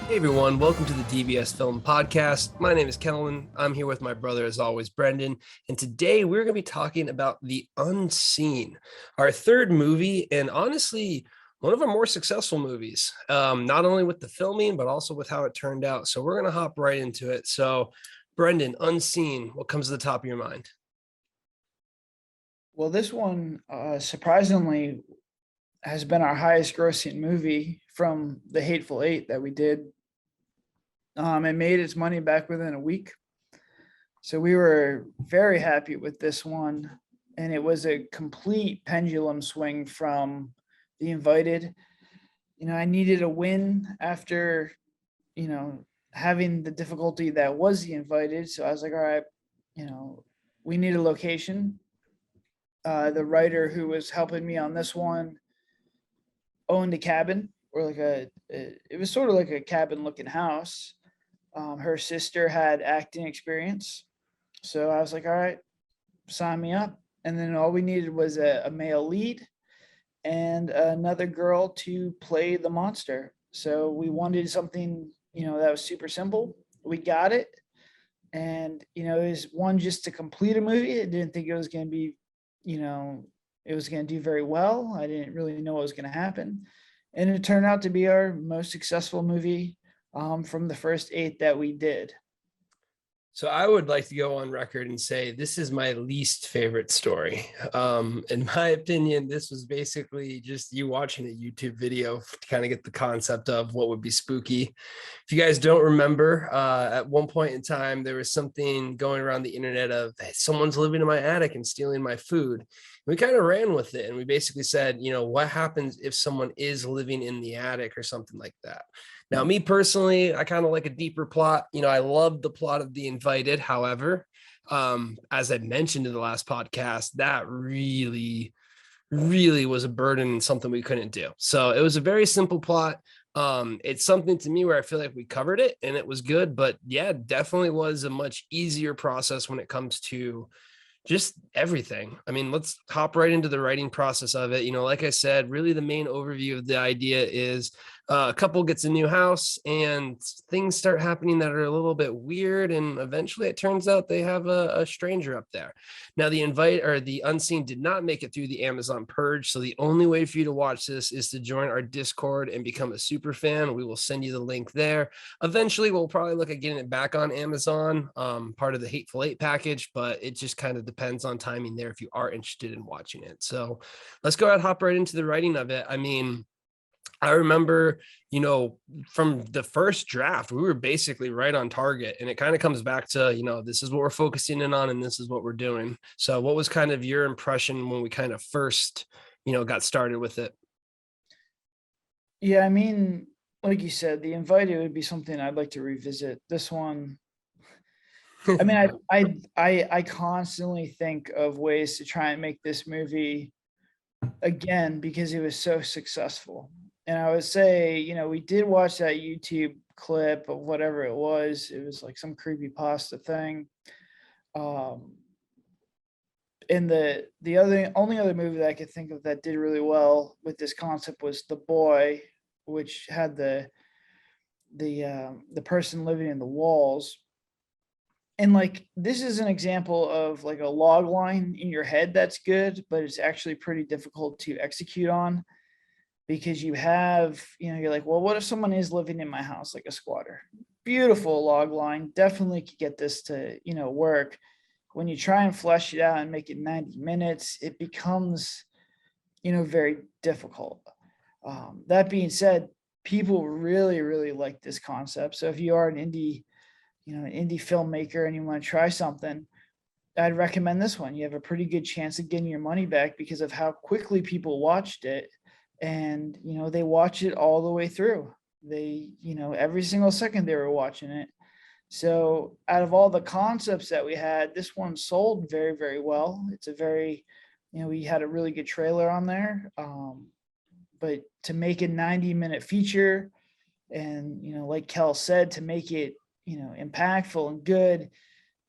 Hey everyone, welcome to the DBS Film Podcast. My name is Kellen. I'm here with my brother, as always, Brendan. And today we're going to be talking about The Unseen, our third movie, and honestly, one of our more successful movies, not only with the filming, but also with how it turned out. So we're going to hop right into it. So, Brendan, Unseen, what comes to the top of your mind? Well, this one surprisingly has been our highest grossing movie from the Hateful Eight that we did. It made its money back within a week. So we were very happy with this one. And it was a complete pendulum swing from The Invited. I needed a win after, having the difficulty that was The Invited. So I was like, all right, we need a location. The writer who was helping me on this one owned a cabin, or it was sort of like a cabin looking house. Her sister had acting experience. So I was like, all right, sign me up. And then all we needed was a male lead and another girl to play the monster. So we wanted something, that was super simple. We got it. And, it was one just to complete a movie. I didn't think it was going to be, you know, it was going to do very well. I didn't really know what was going to happen. And it turned out to be our most successful movie from the first 8 that we did. So I would like to go on record and say this is my least favorite story. In my opinion, this was basically just you watching a YouTube video to kind of get the concept of what would be spooky. If you guys don't remember, at one point in time, there was something going around the internet of hey, someone's living in my attic and stealing my food. We kind of ran with it and we basically said, what happens if someone is living in the attic or something like that? Now, me personally, I kind of like a deeper plot. I love the plot of The Invited. However, as I mentioned in the last podcast, that really, really was a burden and something we couldn't do. So it was a very simple plot. It's something to me where I feel like we covered it and it was good, but yeah, definitely was a much easier process when it comes to just everything. I mean, let's hop right into the writing process of it. Like I said, really the main overview of the idea is a couple gets a new house and things start happening that are a little bit weird. And eventually it turns out they have a stranger up there. Now, the Unseen did not make it through the Amazon purge. So the only way for you to watch this is to join our Discord and become a super fan. We will send you the link there. Eventually, we'll probably look at getting it back on Amazon, part of the Hateful Eight package, but it just kind of depends on timing there if you are interested in watching it. So let's go ahead, hop right into the writing of it. I mean, I remember, from the first draft, we were basically right on target. And it kind of comes back to, this is what we're focusing in on and this is what we're doing. So what was kind of your impression when we kind of first, got started with it? Yeah, I mean, like you said, The Invited would be something I'd like to revisit. This one, I mean, I constantly think of ways to try and make this movie again because it was so successful. And I would say, we did watch that YouTube clip of whatever it was. It was like some creepy pasta thing. Um, and the only other movie that I could think of that did really well with this concept was The Boy, which had the person living in the walls. And like this is an example of like a log line in your head that's good, but it's actually pretty difficult to execute on because you have, you're like, well, what if someone is living in my house like a squatter? Beautiful log line, definitely could get this to, work. When you try and flesh it out and make it 90 minutes, it becomes, very difficult. That being said, people really, really like this concept. So if you are an indie filmmaker and you want to try something, I'd recommend this one. You have a pretty good chance of getting your money back because of how quickly people watched it. And, they watched it all the way through. They, every single second they were watching it. So out of all the concepts that we had, this one sold very, very well. It's a very, we had a really good trailer on there. But to make a 90-minute feature and, like Kel said, to make it, impactful and good,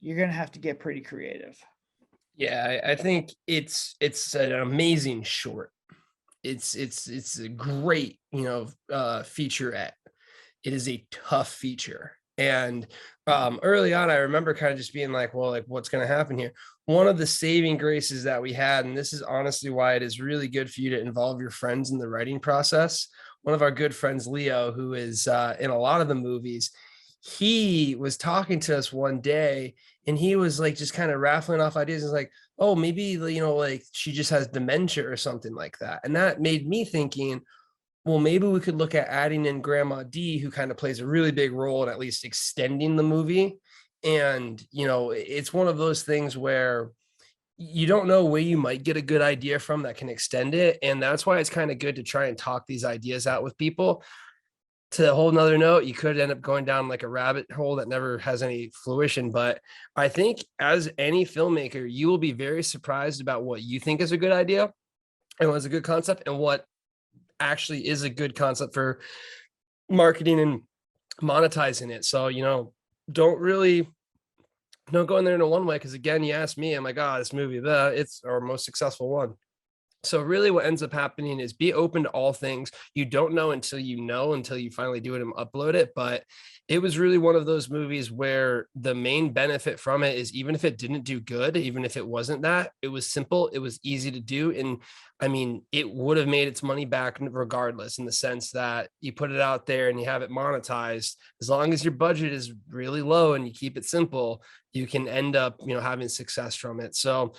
you're going to have to get pretty creative. Yeah, I think it's an amazing short. It's a great, featurette. it is a tough feature. And early on, I remember kind of just being like, well, like what's going to happen here? One of the saving graces that we had, and this is honestly why it is really good for you to involve your friends in the writing process. One of our good friends, Leo, who is in a lot of the movies, he was talking to us one day and he was like just kind of raffling off ideas. It's like, oh, maybe, you know, like she just has dementia or something like that. And that made me thinking, well, maybe we could look at adding in Grandma D, who kind of plays a really big role in at least extending the movie. And, you know, it's one of those things where you don't know where you might get a good idea from that can extend it. And that's why it's kind of good to try and talk these ideas out with people. To a whole nother note, you could end up going down like a rabbit hole that never has any fruition. But I think as any filmmaker, you will be very surprised about what you think is a good idea and what's a good concept and what actually is a good concept for marketing and monetizing it. So, you know, don't go in there in a one way. Cause again, you ask me, I'm like, oh, this movie, it's our most successful one. So really what ends up happening is be open to all things. You don't know until you finally do it and upload it. But it was really one of those movies where the main benefit from it is even if it didn't do good, even if it wasn't that, it was simple, it was easy to do. And I mean, it would have made its money back regardless, in the sense that you put it out there and you have it monetized. As long as your budget is really low and you keep it simple, you can end up, you know, having success from it. So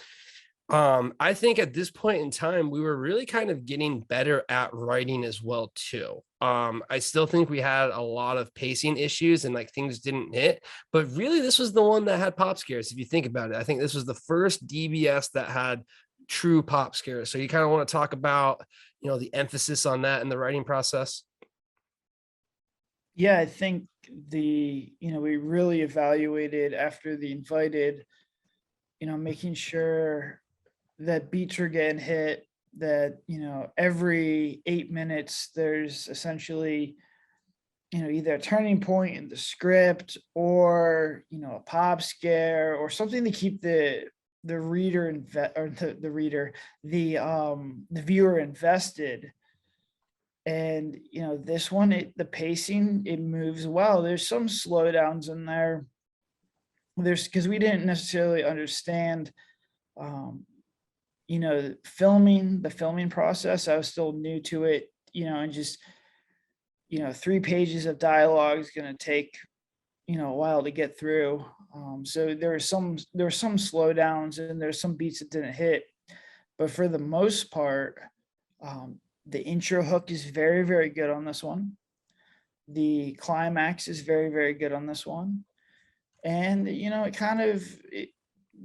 I think at this point in time, we were really kind of getting better at writing as well, too. I still think we had a lot of pacing issues and like things didn't hit, but really this was the one that had pop scares. If you think about it, I think this was the first DBS that had true pop scares. So you kind of want to talk about, you know, the emphasis on that in the writing process. Yeah, I think we really evaluated after the invited, making sure that beats are getting hit, that, every 8 minutes there's essentially, either a turning point in the script or, a pop scare or something to keep the reader or the reader, the viewer invested. And this one, the pacing, it moves well. There's some slowdowns in there. There's because we didn't necessarily understand um the filming process. I was still new to it, and just 3 pages of dialogue is going to take a while to get through. So there were some slowdowns and there's some beats that didn't hit, but for the most part, the intro hook is very, very good on this one. The climax is very, very good on this one. And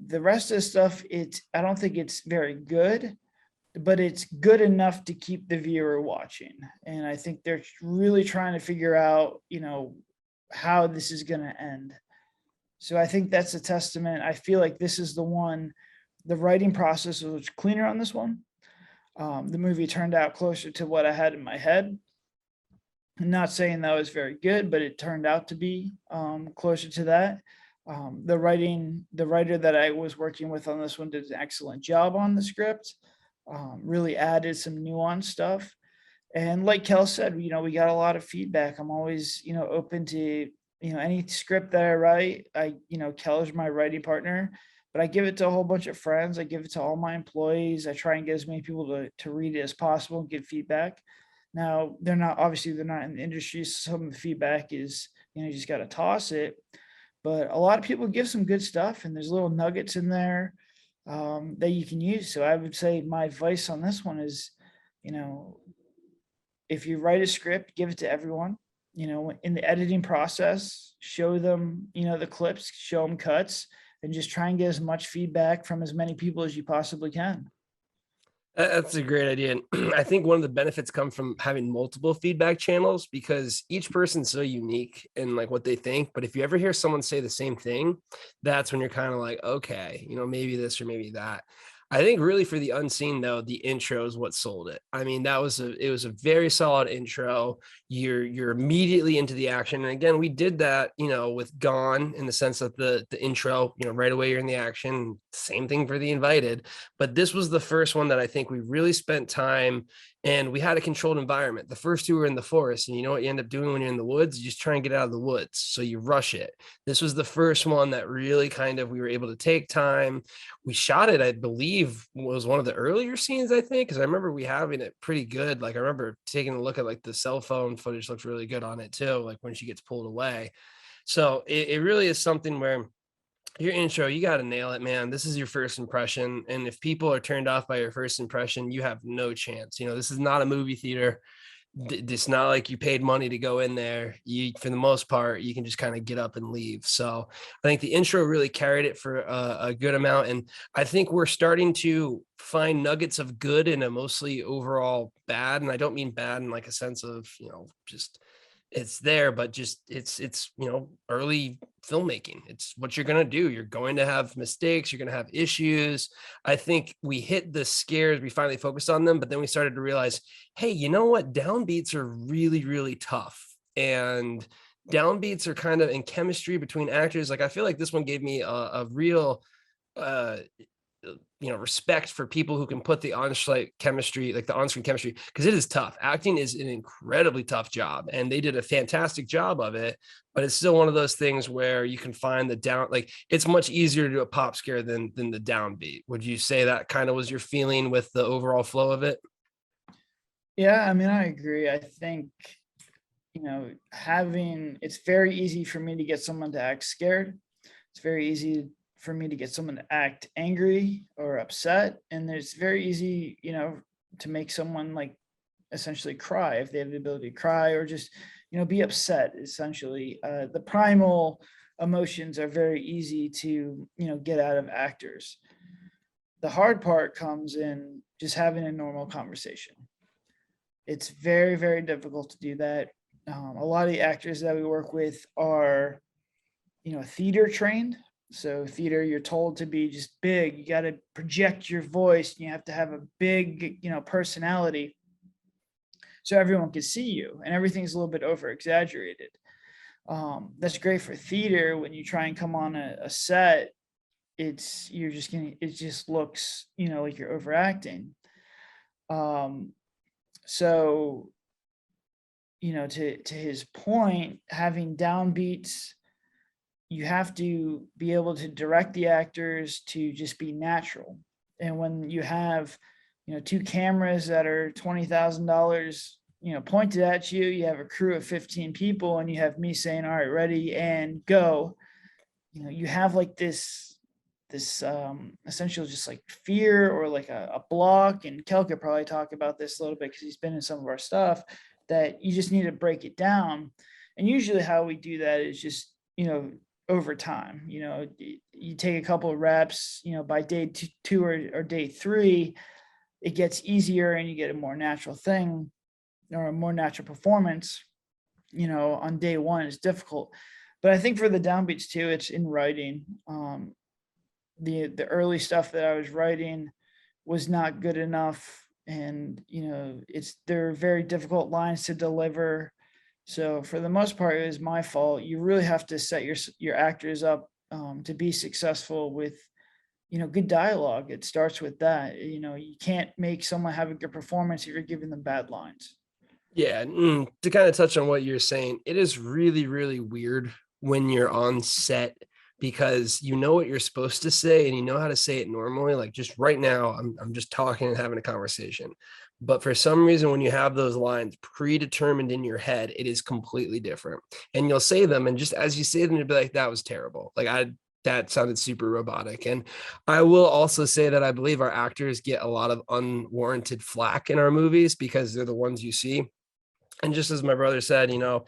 the rest of the stuff, I don't think it's very good, but it's good enough to keep the viewer watching. And I think they're really trying to figure out, how this is going to end. So I think that's a testament. I feel like this is the writing process was cleaner on this one. The movie turned out closer to what I had in my head. I'm not saying that was very good, but it turned out to be closer to that. The writer that I was working with on this one did an excellent job on the script, really added some nuanced stuff. And like Kel said, we got a lot of feedback. I'm always, open to, any script that I write. Kel is my writing partner, but I give it to a whole bunch of friends. I give it to all my employees. I try and get as many people to read it as possible and give feedback. Now, they're not in the industry. So some of the feedback is, you just got to toss it. But a lot of people give some good stuff, and there's little nuggets in there that you can use. So I would say my advice on this one is, if you write a script, give it to everyone. In the editing process, show them, the clips, show them cuts, and just try and get as much feedback from as many people as you possibly can. That's a great idea. And I think one of the benefits come from having multiple feedback channels, because each person's so unique in like what they think. But if you ever hear someone say the same thing, that's when you're kind of like, okay, maybe this or maybe that. I think really for the unseen though, the intro is what sold it. I mean, it was a very solid intro. You're immediately into the action. And again, we did that, with Gone, in the sense that the intro, right away you're in the action. Same thing for The Invited. But this was the first one that I think we really spent time and we had a controlled environment. The first two were in the forest, and you know what you end up doing when you're in the woods? You just try and get out of the woods. So you rush it. This was the first one that really kind of, we were able to take time. We shot it, I believe, was one of the earlier scenes, I think, because I remember we having it pretty good. Like I remember taking a look at like the cell phone footage looks really good on it too, like when she gets pulled away. So it really is something where your intro, you got to nail it, man. This is your first impression. And if people are turned off by your first impression, you have no chance. You know, this is not a movie theater. It's not like you paid money to go in there. You, for the most part, you can just kind of get up and leave. So I think the intro really carried it for a good amount. And I think we're starting to find nuggets of good in a mostly overall bad. And I don't mean bad in like a sense of, you know, just it's there, but just it's you know, early filmmaking. It's what you're going to do. You're going to have mistakes, you're going to have issues. I think we hit the scares, we finally focused on them, but then we started to realize, hey, you know what, downbeats are really really tough, and downbeats are kind of in chemistry between actors. Like I feel like this one gave me a real uh you know, respect for people who can put the on-screen chemistry, like the on-screen chemistry, because it is tough. Acting is an incredibly tough job, and they did a fantastic job of it. But it's still one of those things where you can find the down, like it's much easier to do a pop scare than the downbeat. Would you say that kind of was your feeling with the overall flow of it? Yeah, I mean, I agree. I think, you know, having it's very easy for me to get someone to act scared. It's very easy for me to get someone to act angry or upset. And it's very easy, you know, to make someone like essentially cry if they have the ability to cry, or just, you know, be upset. Essentially, the primal emotions are very easy to, you know, get out of actors. The hard part comes in just having a normal conversation. It's very, very difficult to do that. A lot of the actors that we work with are, you know, theater trained. So theater, you're told to be just big. You got to project your voice. You have to have a big, you know, personality, so everyone can see you, and everything's a little bit over exaggerated. That's great for theater. When you try and come on a set, you're just gonna, it just looks, you know, like you're overacting. Um, so, you know, to his point, having downbeats, you have to be able to direct the actors to just be natural. And when you have, you know, two cameras that are $20,000, you know, pointed at you, you have a crew of 15 people, and you have me saying, all right, ready and go. You know, you have like this essential just like fear, or like a block. And Kel could probably talk about this a little bit because he's been in some of our stuff, that you just need to break it down. And usually how we do that is just, you know, over time. You know, you take a couple of reps, you know, by day two or day three, it gets easier and you get a more natural thing, or a more natural performance. You know, on day one is difficult. But I think for the downbeats too, it's in writing. The early stuff that I was writing was not good enough, and you know, they're very difficult lines to deliver. So for the most part, it was my fault. You really have to set your actors up to be successful with, you know, good dialogue. It starts with that. You know, you can't make someone have a good performance if you're giving them bad lines. Yeah, to kind of touch on what you're saying, it is really, really weird when you're on set, because you know what you're supposed to say and you know how to say it normally. Like just right now, I'm just talking and having a conversation. But for some reason, when you have those lines predetermined in your head, it is completely different. And you'll say them, and just as you say them, you'll be like, that was terrible. Like that sounded super robotic. And I will also say that I believe our actors get a lot of unwarranted flack in our movies because they're the ones you see. And just as my brother said, you know,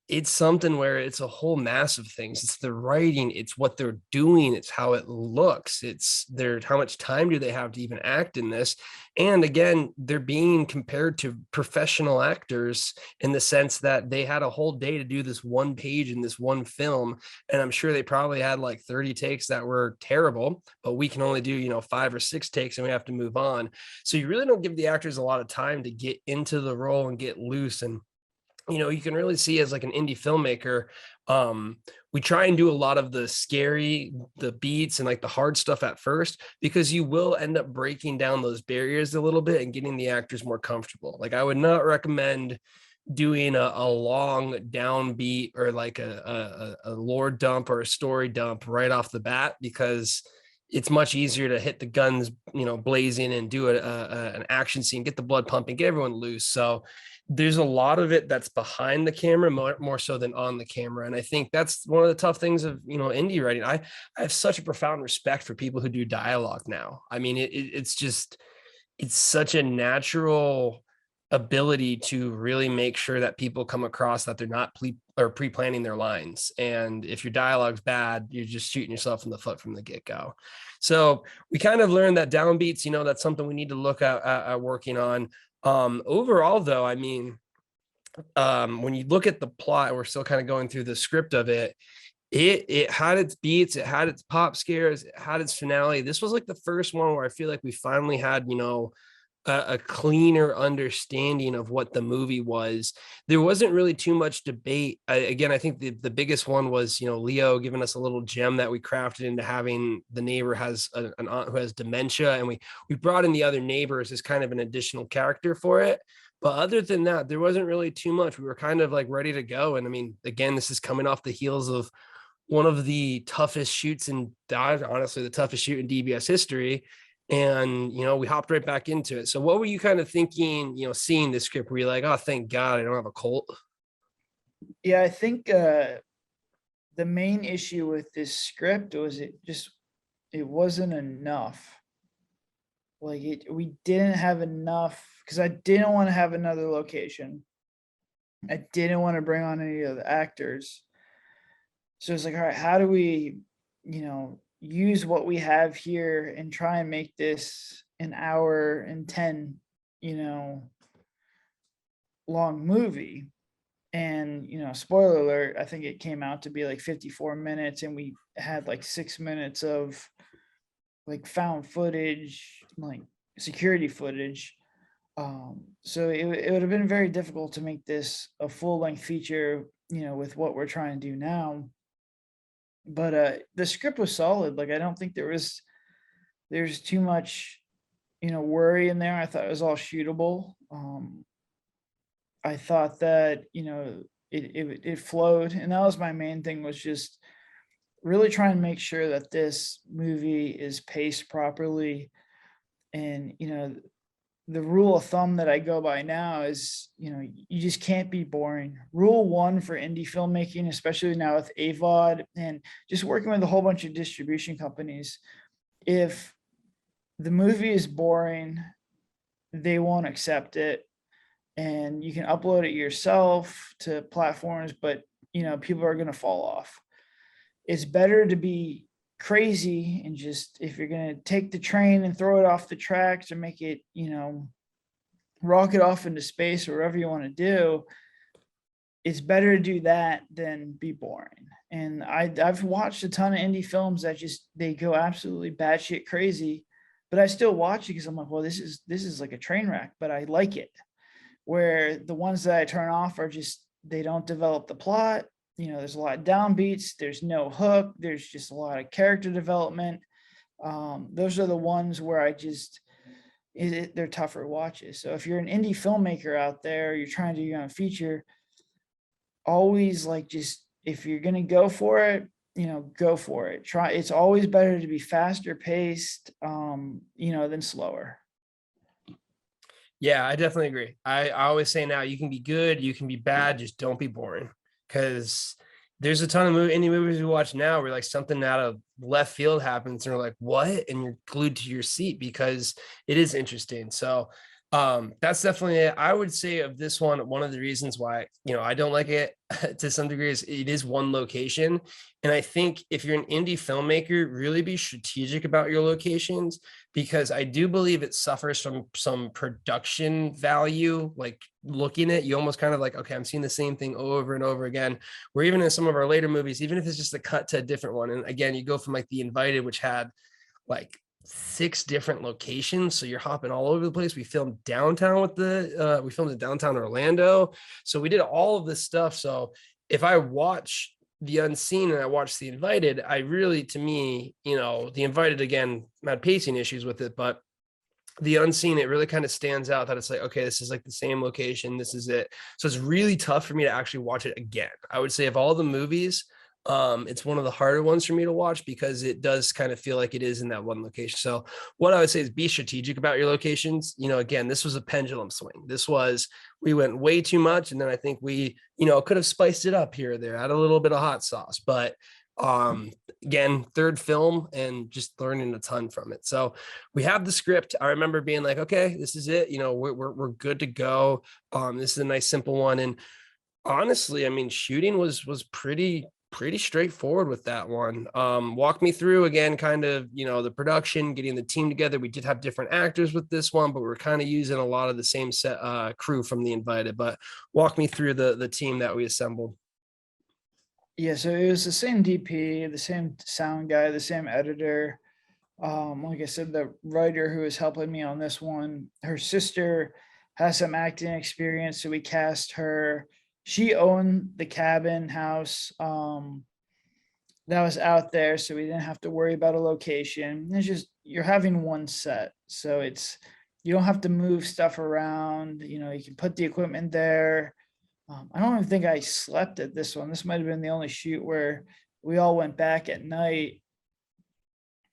it's something where it's a whole mass of things. It's the writing, it's what they're doing, it's how it looks, it's their how much time do they have to even act in this. And again, they're being compared to professional actors in the sense that they had a whole day to do this one page in this one film. And I'm sure they probably had like 30 takes that were terrible, but we can only do, you know, 5 or 6 takes and we have to move on. So you really don't give the actors a lot of time to get into the role and get loose. And you can really see as like an indie filmmaker, we try and do a lot of the beats and like the hard stuff at first, because you will end up breaking down those barriers a little bit and getting the actors more comfortable. Like I would not recommend doing a long downbeat or like a lore dump or a story dump right off the bat, because it's much easier to hit the guns, blazing and do an action scene, get the blood pumping, get everyone loose. So there's a lot of it that's behind the camera more so than on the camera. And I think that's one of the tough things of, indie writing. I have such a profound respect for people who do dialogue now. I mean, it's just, it's such a natural ability to really make sure that people come across that they're not pre-planning their lines. And if your dialogue's bad, you're just shooting yourself in the foot from the get-go. So we kind of learned that downbeats, that's something we need to look at working on. Overall though, I mean, when you look at the plot, we're still kind of going through the script of it. It had its beats, it had its pop scares, it had its finale. This was like the first one where I feel like we finally had, a cleaner understanding of what the movie was. There wasn't really too much debate. Again, I think the biggest one was, Leo giving us a little gem that we crafted into having the neighbor has an aunt who has dementia, and we brought in the other neighbors as kind of an additional character for it. But other than that, there wasn't really too much. We were kind of like ready to go. And I mean, again, this is coming off the heels of one of the toughest shoots in, honestly, the toughest shoot in DBS history. And, we hopped right back into it. So what were you kind of thinking, seeing this script? Were you like, oh, thank God I don't have a colt? Yeah, I think the main issue with this script was it wasn't enough. Like we didn't have enough, because I didn't want to have another location. I didn't want to bring on any of the actors. So it's like, all right, how do we, use what we have here and try and make this an hour and 10, long movie? And, spoiler alert, I think it came out to be like 54 minutes, and we had like 6 minutes of like found footage, like security footage. So it would have been very difficult to make this a full-length feature, with what we're trying to do now. But the script was solid. Like I don't think there's too much, worry in there. I thought it was all shootable. I thought that, it flowed, and that was my main thing, was just really trying to make sure that this movie is paced properly. And, the rule of thumb that I go by now is, you just can't be boring. Rule one for indie filmmaking, especially now with AVOD and just working with a whole bunch of distribution companies, if the movie is boring, they won't accept it. And you can upload it yourself to platforms, but people are going to fall off. It's better to be crazy and just, if you're going to take the train and throw it off the tracks or make it, rocket off into space or whatever you want to do, it's better to do that than be boring. And I've watched a ton of indie films that they go absolutely batshit crazy, but I still watch it because I'm like, well, this is like a train wreck, but I like it. Where the ones that I turn off are just, they don't develop the plot. There's a lot of downbeats, there's no hook, there's just a lot of character development. Those are the ones where they're tougher watches. So if you're an indie filmmaker out there, you're trying to do your own feature, always just, if you're going to go for it, go for it. It's always better to be faster paced, than slower. Yeah, I definitely agree. I always say now, you can be good, you can be bad, just don't be boring. Because there's a ton of indie movies we watch now where like something out of left field happens and you're like, what? And you're glued to your seat because it is interesting. So that's definitely it. I would say of this one of the reasons why, I don't like it to some degree is it is one location. And I think if you're an indie filmmaker, really be strategic about your locations, because I do believe it suffers from some production value. Like looking at, you almost kind of like, okay, I'm seeing the same thing over and over again, where even in some of our later movies, even if it's just a cut to a different one. And again, you go from like The Invited, which had like 6 different locations, so you're hopping all over the place. We filmed downtown with we filmed in downtown Orlando, so we did all of this stuff. So if I watch the unseen and I watch the invited, I really, to me, the invited, again, had pacing issues with it, but the unseen, it really kind of stands out that it's like, okay, this is like the same location, this is it. So it's really tough for me to actually watch it again. I would say of all the movies, it's one of the harder ones for me to watch because it does kind of feel like it is in that one location. So what I would say is be strategic about your locations. Again, this was a pendulum swing. We went way too much, and then I think we could have spiced it up here or there, add a little bit of hot sauce. But again, third film and just learning a ton from it. So we have the script. I remember being like, okay, this is it. We're good to go. This is a nice simple one. And honestly, I mean, shooting was pretty straightforward with that one. Walk me through again, kind of, the production, getting the team together. We did have different actors with this one, but we're kind of using a lot of the same set crew from the invited. But walk me through the team that we assembled. Yeah, so it was the same DP, the same sound guy, the same editor. Like I said, the writer who was helping me on this one, her sister has some acting experience, so we cast her. She owned the cabin house that was out there, so we didn't have to worry about a location. It's just you're having one set, so you don't have to move stuff around. You can put the equipment there. I don't even think I slept at this one. This might have been the only shoot where we all went back at night.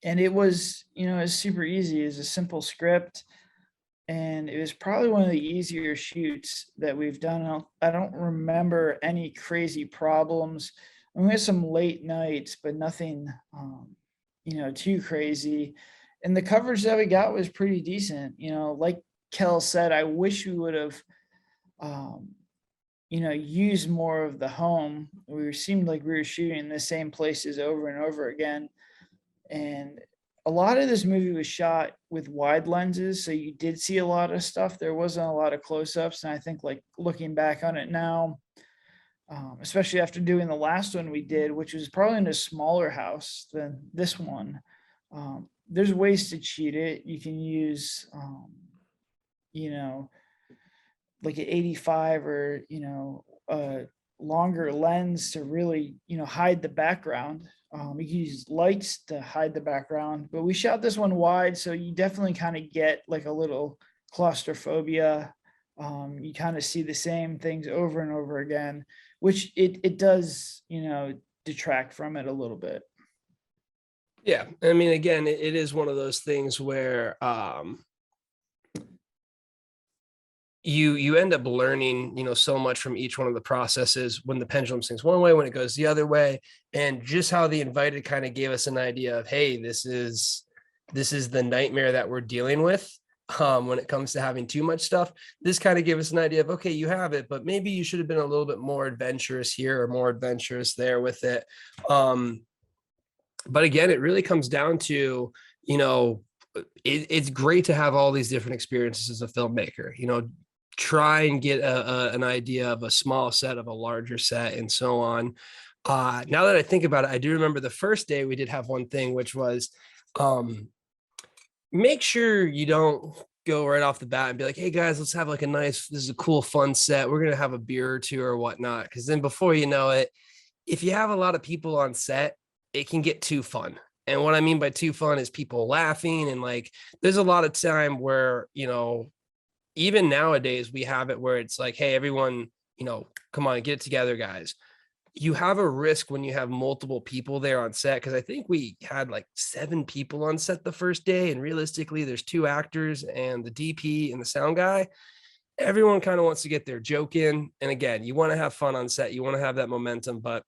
And it was, super easy. It was a simple script. And it was probably one of the easier shoots that we've done. I don't remember any crazy problems. We had some late nights, but nothing, too crazy. And the coverage that we got was pretty decent. Like Kel said, I wish we would have, use more of the home. Seemed like we were shooting the same places over and over again. And a lot of this movie was shot with wide lenses, so you did see a lot of stuff. There wasn't a lot of close-ups, and I think, like, looking back on it now, especially after doing the last one we did, which was probably in a smaller house than this one, there's ways to cheat it. You can use, like an 85 or a longer lens to really hide the background. You can use lights to hide the background, but we shot this one wide, so you definitely kind of get like a little claustrophobia. You kind of see the same things over and over again, which it does detract from it a little bit. Yeah, I mean, again, it is one of those things where you end up learning, so much from each one of the processes when the pendulum swings one way, when it goes the other way, and just how the invited kind of gave us an idea of, hey, this is the nightmare that we're dealing with when it comes to having too much stuff. This kind of gave us an idea of, okay, you have it, but maybe you should have been a little bit more adventurous here or more adventurous there with it. But again, it really comes down to, it's great to have all these different experiences as a filmmaker, try and get an idea of a small set, of a larger set, and so on. Now that I think about it, I do remember the first day we did have one thing, which was make sure you don't go right off the bat and be like, hey guys, let's have like this is a cool, fun set. We're going to have a beer or two or whatnot. Because then before you know it, if you have a lot of people on set, it can get too fun. And what I mean by too fun is people laughing. And like, there's a lot of time where, even nowadays we have it where it's like, hey, everyone, come on, get it together, guys. You have a risk when you have multiple people there on set, because I think we had like 7 people on set the first day, and realistically there's 2 actors and the DP and the sound guy. Everyone kind of wants to get their joke in, and again, you want to have fun on set, you want to have that momentum, but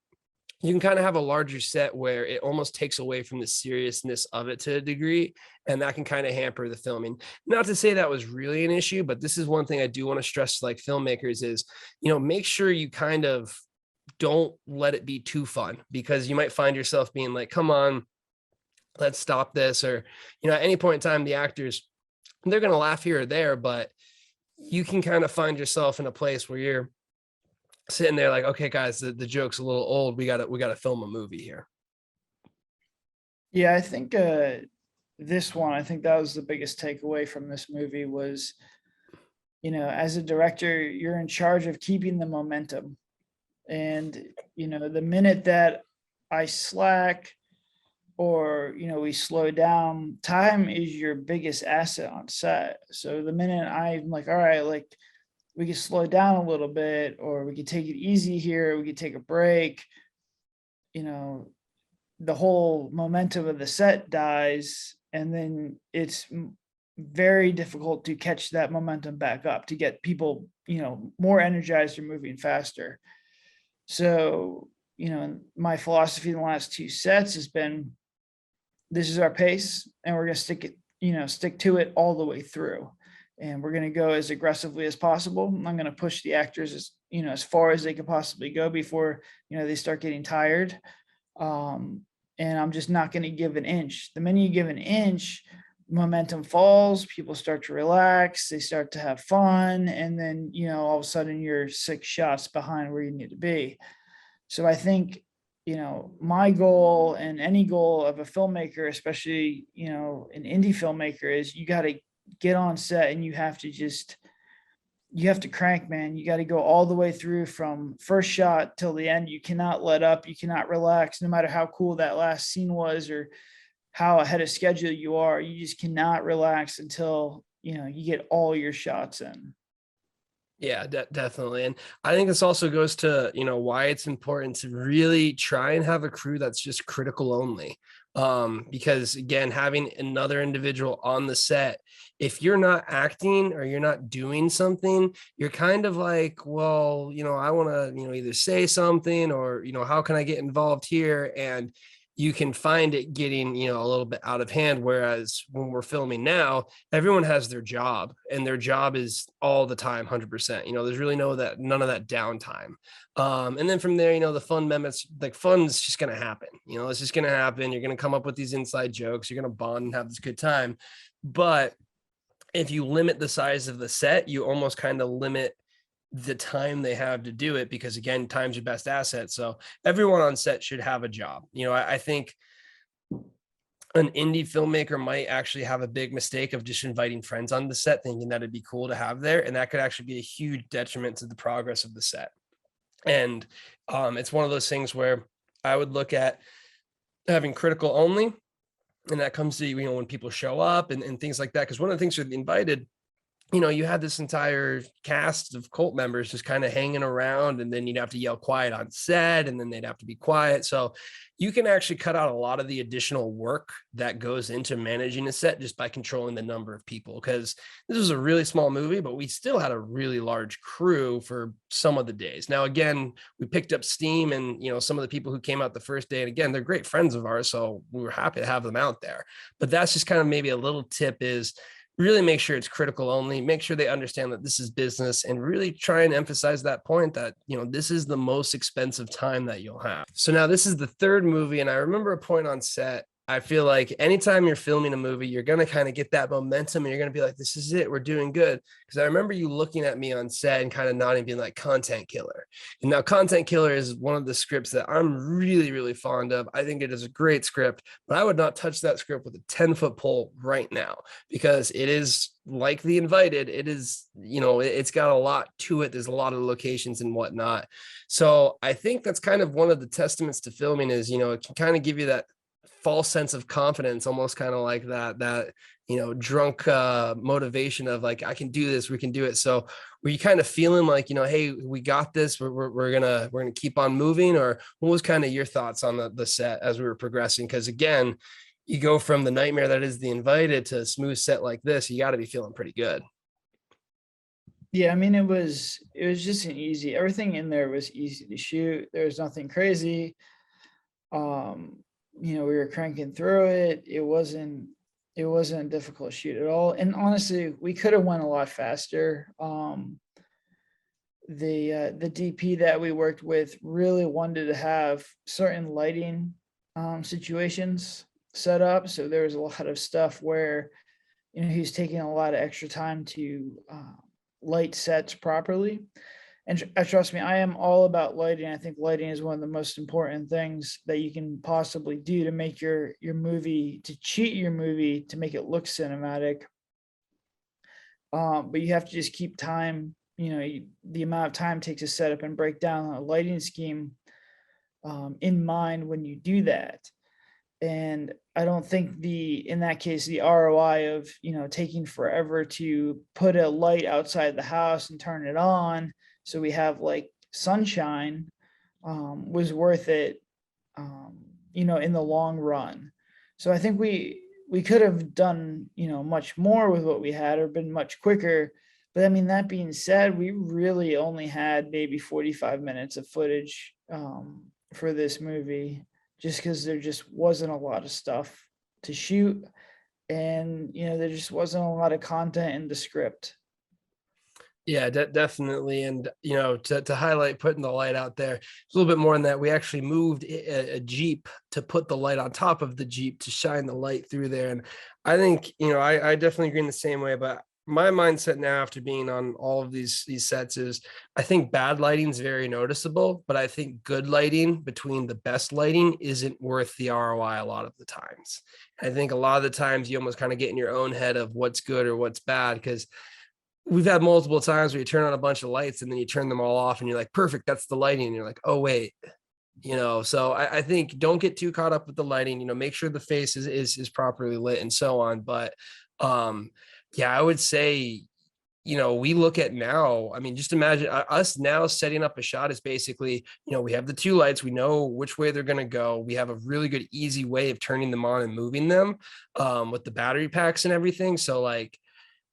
you can kind of have a larger set where it almost takes away from the seriousness of it to a degree, and that can kind of hamper the filming. Not to say that was really an issue, but this is one thing I do want to stress to like filmmakers is, make sure you kind of don't let it be too fun, because you might find yourself being like, come on, let's stop this. Or, at any point in time, the actors, they're going to laugh here or there, but you can kind of find yourself in a place where you're sitting there like, okay, guys, the joke's a little old. We got to film a movie here. Yeah, I think this one, I think that was the biggest takeaway from this movie was, as a director, you're in charge of keeping the momentum. And, the minute that I slack or, we slow down, time is your biggest asset on set. So the minute I'm like, all right, like we could slow down a little bit, or we could take it easy here, we could take a break, you know, the whole momentum of the set dies, and then it's very difficult to catch that momentum back up to get people, more energized or moving faster. So, my philosophy in the last two sets has been, this is our pace and we're going to stick to it all the way through. And we're going to go as aggressively as possible. I'm going to push the actors as far as they can possibly go before, they start getting tired. And I'm just not going to give an inch. The minute you give an inch, momentum falls, people start to relax, they start to have fun. And then, all of a sudden you're 6 shots behind where you need to be. So I think, my goal and any goal of a filmmaker, especially, an indie filmmaker, is you got to get on set and you have to crank, man. You got to go all the way through from first shot till the end. You cannot let up. You cannot relax, no matter how cool that last scene was or how ahead of schedule you are. You just cannot relax until, you get all your shots in. Yeah, definitely. And I think this also goes to, why it's important to really try and have a crew that's just critical only. Because again, having another individual on the set, if you're not acting or you're not doing something, you're kind of like, well, I want to, either say something or, how can I get involved here? And you can find it getting, a little bit out of hand. Whereas when we're filming now, everyone has their job and their job is all the time, 100%. There's really none of that downtime. And then from there, the fun moments, like fun's just going to happen. It's just going to happen. You're going to come up with these inside jokes. You're going to bond and have this good time. But if you limit the size of the set, you almost kind of limit the time they have to do it, because again, time's your best asset. So everyone on set should have a job. I think an indie filmmaker might actually have a big mistake of just inviting friends on the set, thinking that it'd be cool to have there. And that could actually be a huge detriment to the progress of the set. And it's one of those things where I would look at having critical only. And that comes to, when people show up and things like that. Because one of the things with the invited, you had this entire cast of cult members just kind of hanging around, and then you'd have to yell quiet on set, and then they'd have to be quiet. So you can actually cut out a lot of the additional work that goes into managing a set just by controlling the number of people. Because this was a really small movie, but we still had a really large crew for some of the days. Now, again, we picked up steam, and, some of the people who came out the first day, and again, they're great friends of ours, so we were happy to have them out there. But that's just kind of maybe a little tip is, really make sure it's critical only, make sure they understand that this is business, and really try and emphasize that point that, this is the most expensive time that you'll have. So now this is the third movie. And I remember a point on set, I feel like anytime you're filming a movie, you're going to kind of get that momentum and you're going to be like, this is it, we're doing good. Because I remember you looking at me on set and kind of nodding, being like, content killer. And now Content Killer is one of the scripts that I'm really, really fond of. I think it is a great script, but I would not touch that script with a 10-foot pole right now, because it is like The Invited. It is, it's got a lot to it. There's a lot of locations and whatnot. So I think that's kind of one of the testaments to filming is, it can kind of give you that false sense of confidence, almost kind of like that drunk motivation of like, I can do this, we can do it. So were you kind of feeling like, hey, we got this, we're gonna keep on moving? Or what was kind of your thoughts on the set as we were progressing? Because again, you go from the nightmare that is The Invited to a smooth set like this, you got to be feeling pretty good. Yeah, I mean, it was just everything in there was easy to shoot. There was nothing crazy. We were cranking through it. It wasn't a difficult shoot at all. And honestly, we could have went a lot faster. The DP that we worked with really wanted to have certain lighting situations set up. So there was a lot of stuff where, he's taking a lot of extra time to light sets properly. And trust me, I am all about lighting. I think lighting is one of the most important things that you can possibly do to make your movie, to cheat your movie, to make it look cinematic. But you have to just keep time, the amount of time it takes to set up and break down a lighting scheme in mind when you do that. And I don't think in that case, the ROI of, taking forever to put a light outside the house and turn it on so we have like sunshine was worth it, in the long run. So I think we could have done, much more with what we had or been much quicker. But I mean, that being said, we really only had maybe 45 minutes of footage for this movie, just because there just wasn't a lot of stuff to shoot. And, there just wasn't a lot of content in the script. Yeah, definitely. And, to highlight putting the light out there, it's a little bit more than that. We actually moved a Jeep to put the light on top of the Jeep to shine the light through there. And I think, I definitely agree in the same way, but my mindset now after being on all of these sets is I think bad lighting is very noticeable, but I think good lighting between the best lighting isn't worth the ROI a lot of the times. I think a lot of the times you almost kind of get in your own head of what's good or what's bad, because we've had multiple times where you turn on a bunch of lights and then you turn them all off and you're like, perfect, that's the lighting. And you're like, oh, wait, so I think don't get too caught up with the lighting, make sure the face is properly lit and so on. But yeah, I would say, we look at now, I mean, just imagine us now setting up a shot is basically, we have the two lights, we know which way they're going to go. We have a really good, easy way of turning them on and moving them with the battery packs and everything. So like,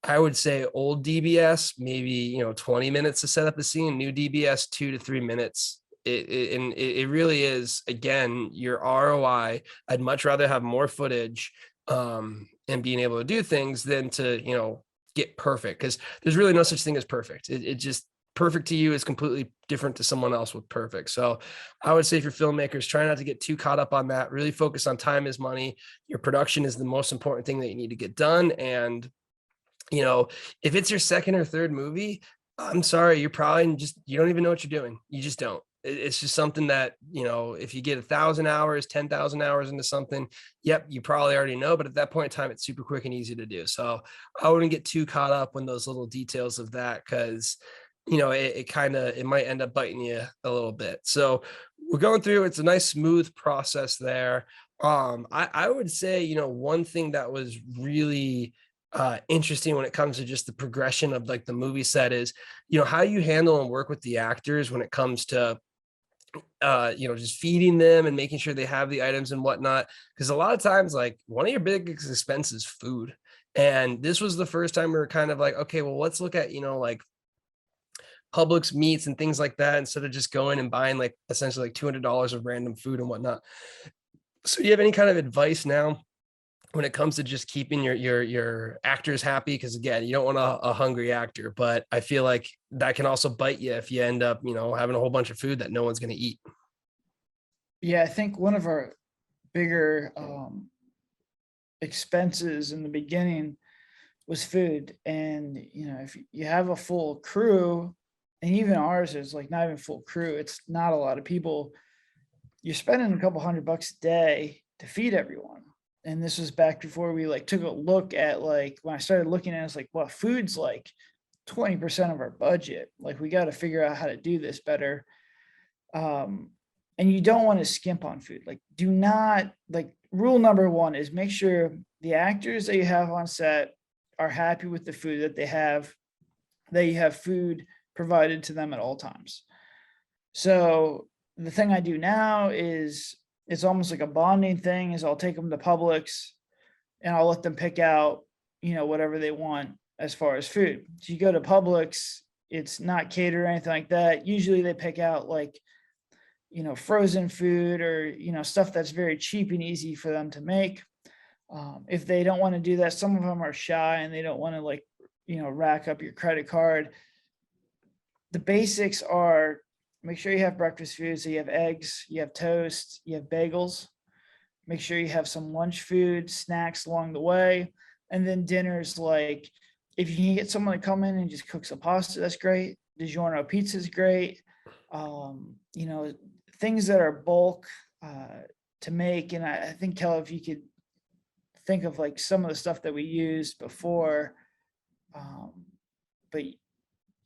I would say old DBS, maybe, 20 minutes to set up the scene, new DBS, 2 to 3 minutes. It really is, again, your ROI. I'd much rather have more footage and being able to do things than to, get perfect, because there's really no such thing as perfect. It just, perfect to you is completely different to someone else with perfect. So I would say for filmmakers, try not to get too caught up on that. Really focus on time is money. Your production is the most important thing that you need to get done. And if it's your second or third movie, I'm sorry, you don't even know what you're doing. You just don't. It's just something that, if you get 1,000 hours, 10,000 hours into something, yep, you probably already know. But at that point in time, it's super quick and easy to do. So I wouldn't get too caught up in those little details of that, because, it might end up biting you a little bit. So we're going through, it's a nice smooth process there. I would say, one thing that was really interesting when it comes to just the progression of like the movie set is, how you handle and work with the actors when it comes to just feeding them and making sure they have the items and whatnot. Because a lot of times, like, one of your biggest expenses is food. And this was the first time we were kind of like, okay, well, let's look at, like Publix meats and things like that, instead of just going and buying like essentially like $200 of random food and whatnot. So do you have any kind of advice now when it comes to just keeping your actors happy? Because again, you don't want a hungry actor, but I feel like that can also bite you if you end up, having a whole bunch of food that no one's going to eat. Yeah, I think one of our bigger expenses in the beginning was food. And, if you have a full crew, and even ours is like not even full crew, it's not a lot of people, you're spending a couple $100 a day to feed everyone. And this was back before we like took a look at, like, when I started looking at it, it's like, well, food's like 20% of our budget. Like, we got to figure out how to do this better. And you don't want to skimp on food. Like, do not, like, rule number one is make sure the actors that you have on set are happy with the food that they have, that you have food provided to them at all times. So the thing I do now is, it's almost like a bonding thing, is I'll take them to Publix and I'll let them pick out, whatever they want as far as food. So you go to Publix, it's not catered or anything like that. Usually they pick out like, frozen food or, stuff that's very cheap and easy for them to make. If they don't want to do that, some of them are shy and they don't want to, like, rack up your credit card. The basics are, make sure you have breakfast food. So you have eggs, you have toast, you have bagels. Make sure you have some lunch food, snacks along the way. And then dinners, like, if you can get someone to come in and just cook some pasta, that's great. DiGiorno pizza is great. You know, things that are bulk to make. And I think, Kelly, if you could think of like some of the stuff that we used before, um, but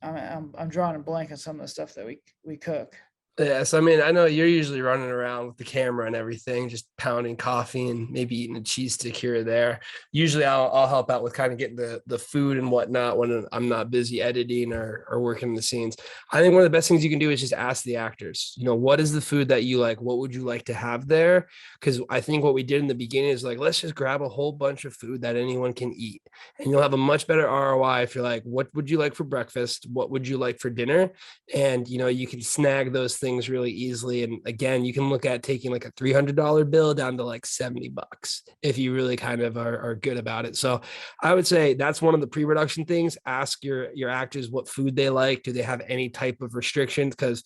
I'm drawing a blank on some of the stuff that we cook. Yes, I mean, I know you're usually running around with the camera and everything, just pounding coffee and maybe eating a cheese stick here or there. Usually I'll help out with kind of getting the food and whatnot when I'm not busy editing or working the scenes. I think one of the best things you can do is just ask the actors, you know, what is the food that you like? What would you like to have there? Because I think what we did in the beginning is like, let's just grab a whole bunch of food that anyone can eat. And you'll have a much better ROI if you're like, what would you like for breakfast? What would you like for dinner? And, you know, you can snag those things really easily. And again, you can look at taking like a $300 bill down to like $70 if you really kind of are good about it. So I would say that's one of the pre-production things. Ask your actors what food they like. Do they have any type of restrictions? Because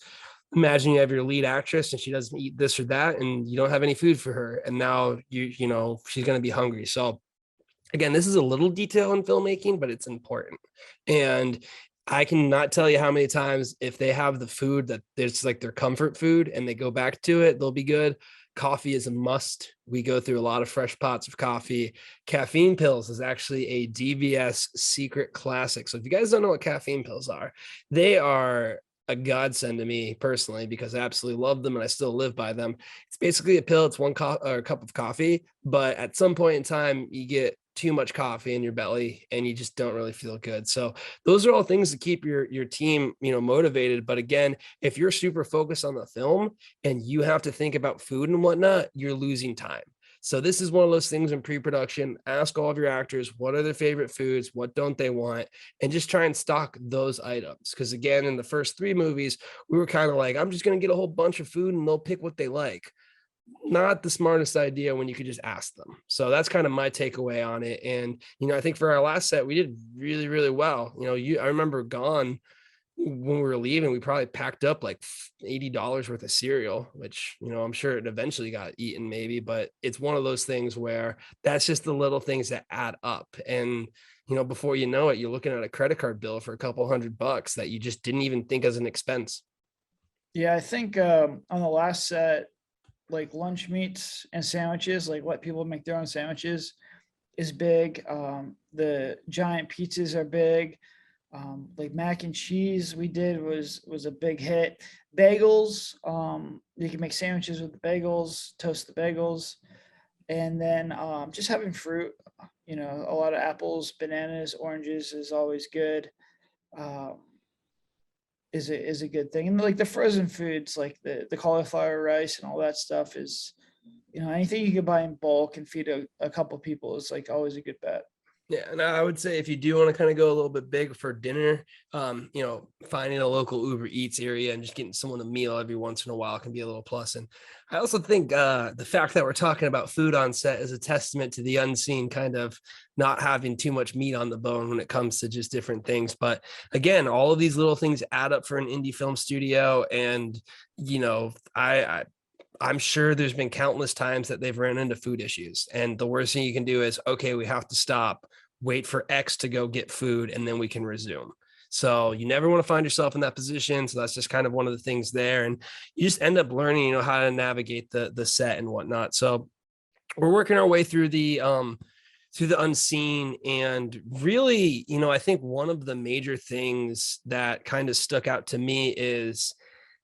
imagine you have your lead actress and she doesn't eat this or that, and you don't have any food for her. And now you know, she's going to be hungry. So again, this is a little detail in filmmaking, but it's important. And I cannot tell you how many times if they have the food that it's like their comfort food and they go back to it, they'll be good. Coffee is a must. We go through a lot of fresh pots of coffee. Caffeine pills is actually a DBS secret classic. So if you guys don't know what caffeine pills are, they are a godsend to me personally because I absolutely love them and I still live by them. It's basically a pill. It's one cup of coffee, but at some point in time, you get too much coffee in your belly and you just don't really feel good. So those are all things to keep your team, you know, motivated. But again, if you're super focused on the film and you have to think about food and whatnot, you're losing time. So this is one of those things in pre-production. Ask all of your actors what are their favorite foods, what don't they want, and just try and stock those items. Because again, in the first 3 movies, we were kind of like, I'm just going to get a whole bunch of food and they'll pick what they like. Not the smartest idea when you could just ask them. So that's kind of my takeaway on it. And, you know, I think for our last set, we did really, really well. You know, I remember Gone, when we were leaving, we probably packed up like $80 worth of cereal, which, you know, I'm sure it eventually got eaten maybe, but it's one of those things where that's just the little things that add up. And, you know, before you know it, you're looking at a credit card bill for a couple $100 that you just didn't even think as an expense. Yeah, I think on the last set, like lunch meats and sandwiches, like let people make their own sandwiches is big. The giant pizzas are big. Like mac and cheese we did was a big hit. Bagels, you can make sandwiches with the bagels, toast the bagels, and then just having fruit, you know, a lot of apples, bananas, oranges is always good. Um, is a good thing. And like the frozen foods, like the cauliflower rice and all that stuff is, you know, anything you can buy in bulk and feed a couple people is like always a good bet. Yeah, and I would say if you do want to kind of go a little bit big for dinner, you know, finding a local Uber Eats area and just getting someone a meal every once in a while can be a little plus. And I also think the fact that we're talking about food on set is a testament to the unseen kind of not having too much meat on the bone when it comes to just different things. But again, all of these little things add up for an indie film studio. And, you know, I'm sure there's been countless times that they've ran into food issues. And the worst thing you can do is, okay, we have to stop, wait for X to go get food, and then we can resume. So you never want to find yourself in that position. So that's just kind of one of the things there. And you just end up learning, you know, how to navigate the set and whatnot. So we're working our way through the unseen. And really, you know, I think one of the major things that kind of stuck out to me is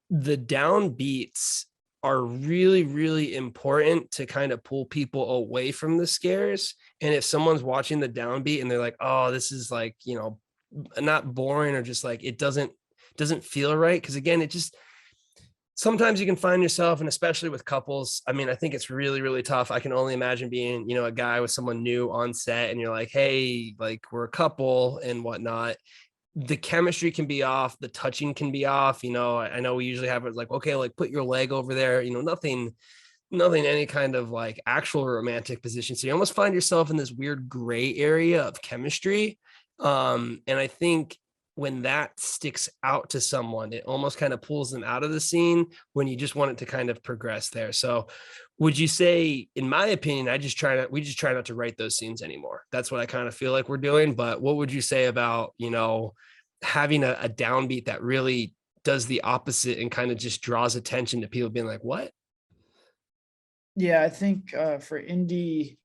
the downbeats are really, really important to kind of pull people away from the scares. And if someone's watching the downbeat and they're like, oh, this is like, you know, not boring or just like, it doesn't feel right. Cause again, it just, sometimes you can find yourself, and especially with couples, I mean, I think it's really, really tough. I can only imagine being, you know, a guy with someone new on set and you're like, hey, like we're a couple and whatnot. The chemistry can be off, the touching can be off. You know, I know we usually have it like, okay, like put your leg over there, you know, nothing any kind of like actual romantic position. So you almost find yourself in this weird gray area of chemistry. And I think when that sticks out to someone, it almost kind of pulls them out of the scene when you just want it to kind of progress there. So would you say, in my opinion, we just try not to write those scenes anymore. That's what I kind of feel like we're doing. But what would you say about, you know, having a downbeat that really does the opposite and kind of just draws attention to people being like, what? Yeah, I think for indie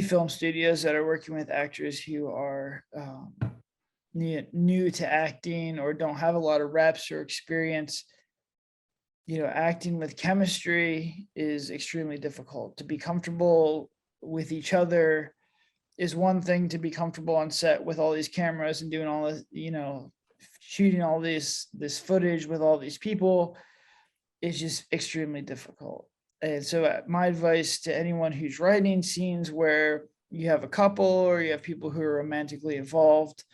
film studios that are working with actors who are new to acting or don't have a lot of reps or experience, acting with chemistry is extremely difficult. To be comfortable with each other is one thing. To be comfortable on set with all these cameras and doing all this, shooting all this footage with all these people is just extremely difficult. And so my advice to anyone who's writing scenes where you have a couple or you have people who are romantically involved,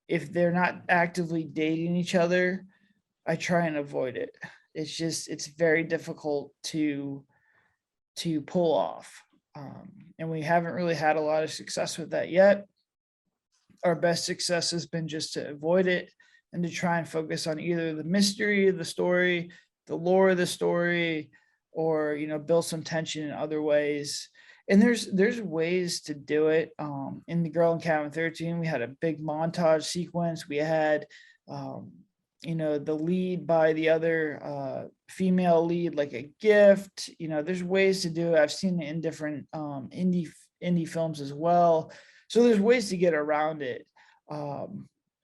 if they're not actively dating each other, I try and avoid it. It's very difficult to pull off. And we haven't really had a lot of success with that yet. Our best success has been just to avoid it and to try and focus on either the mystery of the story, the lore of the story, or build some tension in other ways. And there's ways to do it. In The Girl in Cabin 13, we had a big montage sequence. We had the lead by the other female lead like a gift. There's ways to do it. I've seen it in different indie films as well. So there's ways to get around it.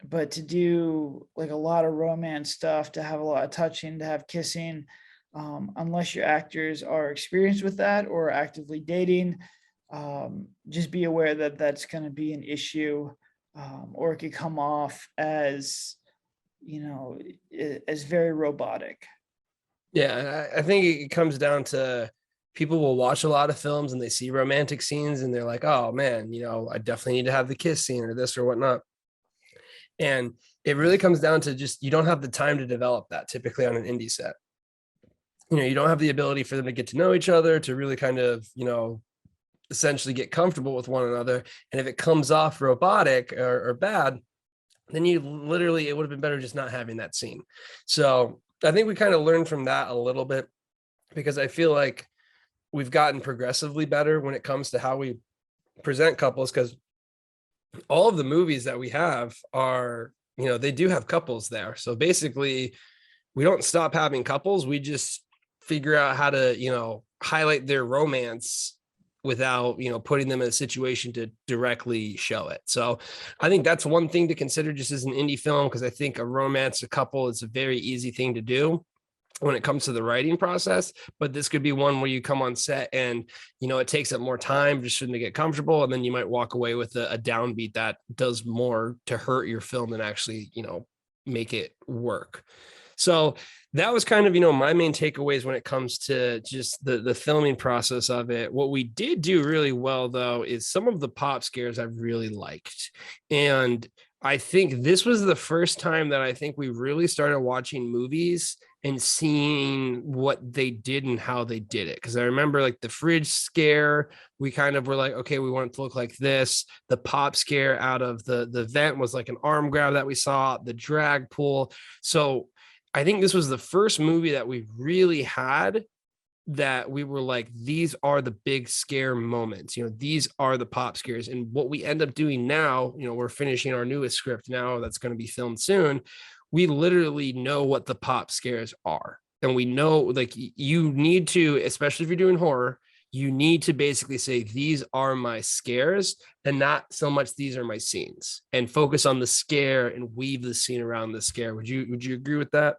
But to do like a lot of romance stuff, to have a lot of touching, to have kissing, unless your actors are experienced with that or actively dating, just be aware that that's going to be an issue, or it could come off as, as very robotic. Yeah, I think it comes down to people will watch a lot of films and they see romantic scenes and they're like, oh man, I definitely need to have the kiss scene or this or whatnot. And it really comes down to just, you don't have the time to develop that typically on an indie set. You don't have the ability for them to get to know each other, to really kind of, essentially get comfortable with one another. And if it comes off robotic or bad, then it would have been better just not having that scene. So I think we kind of learned from that a little bit, because I feel like we've gotten progressively better when it comes to how we present couples, because all of the movies that we have are, they do have couples there. So basically we don't stop having couples. We just figure out how to, highlight their romance without, putting them in a situation to directly show it. So I think that's one thing to consider just as an indie film, because I think a couple is a very easy thing to do when it comes to the writing process. But this could be one where you come on set and, it takes up more time just for them to get comfortable. And then you might walk away with a downbeat that does more to hurt your film than actually, make it work. So that was kind of, my main takeaways when it comes to just the filming process of it. What we did do really well, though, is some of the pop scares I really liked. And I think this was the first time that I think we really started watching movies and seeing what they did and how they did it. Because I remember like the fridge scare, we kind of were like, okay, we want it to look like this. The pop scare out of the vent was like an arm grab that we saw, the drag pull. So I think this was the first movie that we really had that we were like, these are the big scare moments, these are the pop scares. And what we end up doing now, we're finishing our newest script now that's going to be filmed soon. We literally know what the pop scares are. And we know, like, you need to, especially if you're doing horror, you need to basically say, these are my scares, and not so much these are my scenes, and focus on the scare and weave the scene around the scare. Would you agree with that?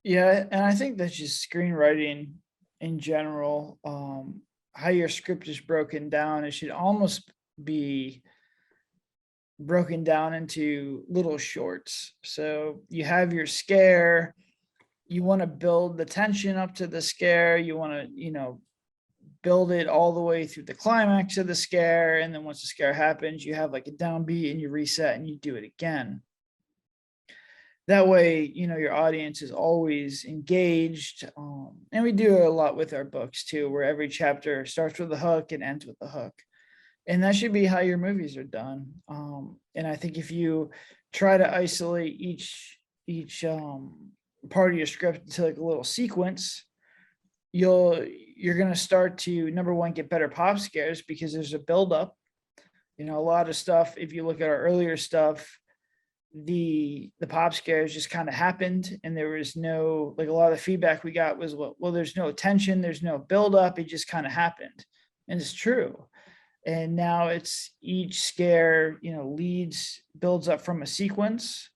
Yeah, and I think that's just screenwriting in general. How your script is broken down, it should almost be broken down into little shorts. So you have your scare, you want to build the tension up to the scare, you want to, build it all the way through the climax of the scare. And then once the scare happens, you have like a downbeat and you reset and you do it again. That way, your audience is always engaged. And we do a lot with our books too, where every chapter starts with a hook and ends with a hook. And that should be how your movies are done. And I think if you try to isolate each part of your script into like a little sequence, you're going to start to, number one, get better pop scares because there's a buildup. You know, a lot of stuff, if you look at our earlier stuff, the pop scares just kind of happened, and there was no, like, a lot of the feedback we got was, well, there's no tension, there's no build up, it just kind of happened. And it's true. And now it's each scare, you know, leads, builds up from a sequence.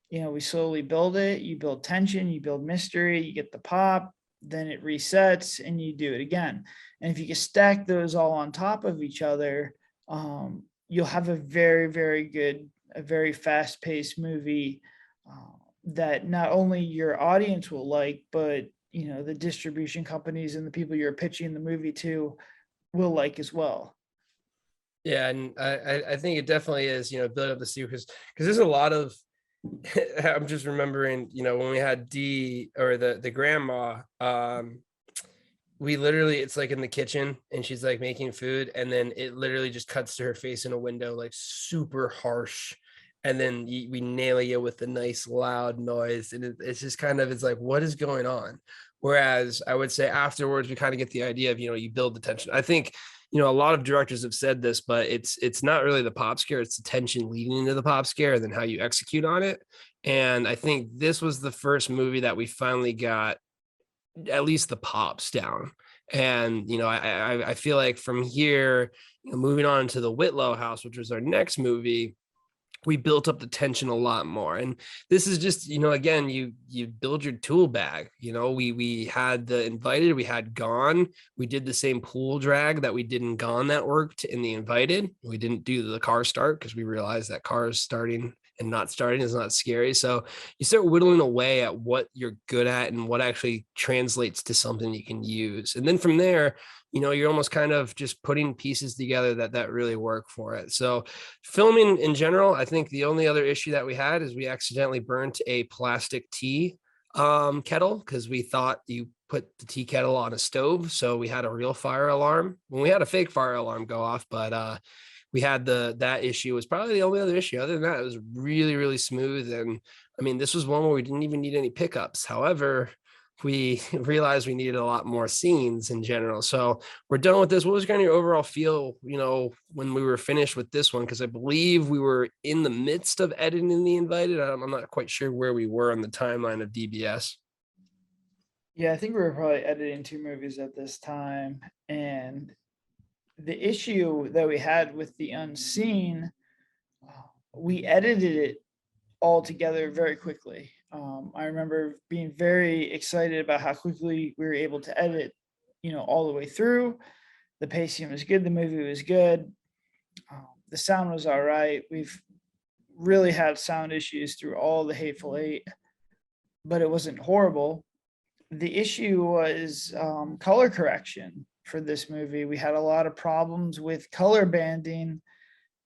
You know, we slowly build it, you build tension, you build mystery, you get the pop, then it resets and you do it again. And if you can stack those all on top of each other, you'll have a very, very good, a very fast paced movie, that not only your audience will like, but, you know, the distribution companies and the people you're pitching the movie to will like as well. Yeah, and I think it definitely is, you know, build up the sequence because there's a lot of I'm just remembering, you know, when we had D or the grandma, we literally, it's like in the kitchen and she's like making food, and then it literally just cuts to her face in a window, like super harsh. And then we nail you with the nice loud noise. And it's just kind of, it's like, what is going on? Whereas I would say afterwards, we kind of get the idea of, you know, you build the tension. I think, you know, a lot of directors have said this, but it's not really the pop scare, it's the tension leading into the pop scare and then how you execute on it. And I think this was the first movie that we finally got at least the pops down. And you know, I feel like from here, you know, moving on to the Whitlow house, which was our next movie, we built up the tension a lot more. And this is just, you know, again, you build your tool bag. You know, we had the Invited, we had Gone, we did the same pool drag that we did in Gone that worked in the Invited. We didn't do the car start because we realized that cars starting and not starting is not scary. So you start whittling away at what you're good at and what actually translates to something you can use. And then from there, you know, you're almost kind of just putting pieces together that really work for it. So filming in general, I think the only other issue that we had is we accidentally burnt a plastic tea kettle because we thought you put the tea kettle on a stove. So we had a real fire alarm when we had a fake fire alarm go off, but we had that issue was probably the only other issue. Other than that, it was really, really smooth. And I mean, this was one where we didn't even need any pickups. However, we realized we needed a lot more scenes in general. So we're done with this. What was kind of your overall feel, you know, when we were finished with this one? Because I believe we were in the midst of editing the Invited. I'm not quite sure where we were on the timeline of DBS. Yeah, I think we were probably editing two movies at this time. And the issue that we had with the unseen, we edited it all together very quickly. I remember being very excited about how quickly we were able to edit, you know, all the way through. The pacing was good. The movie was good. The sound was all right. We've really had sound issues through all the Hateful Eight, but it wasn't horrible. The issue was color correction for this movie. We had a lot of problems with color banding,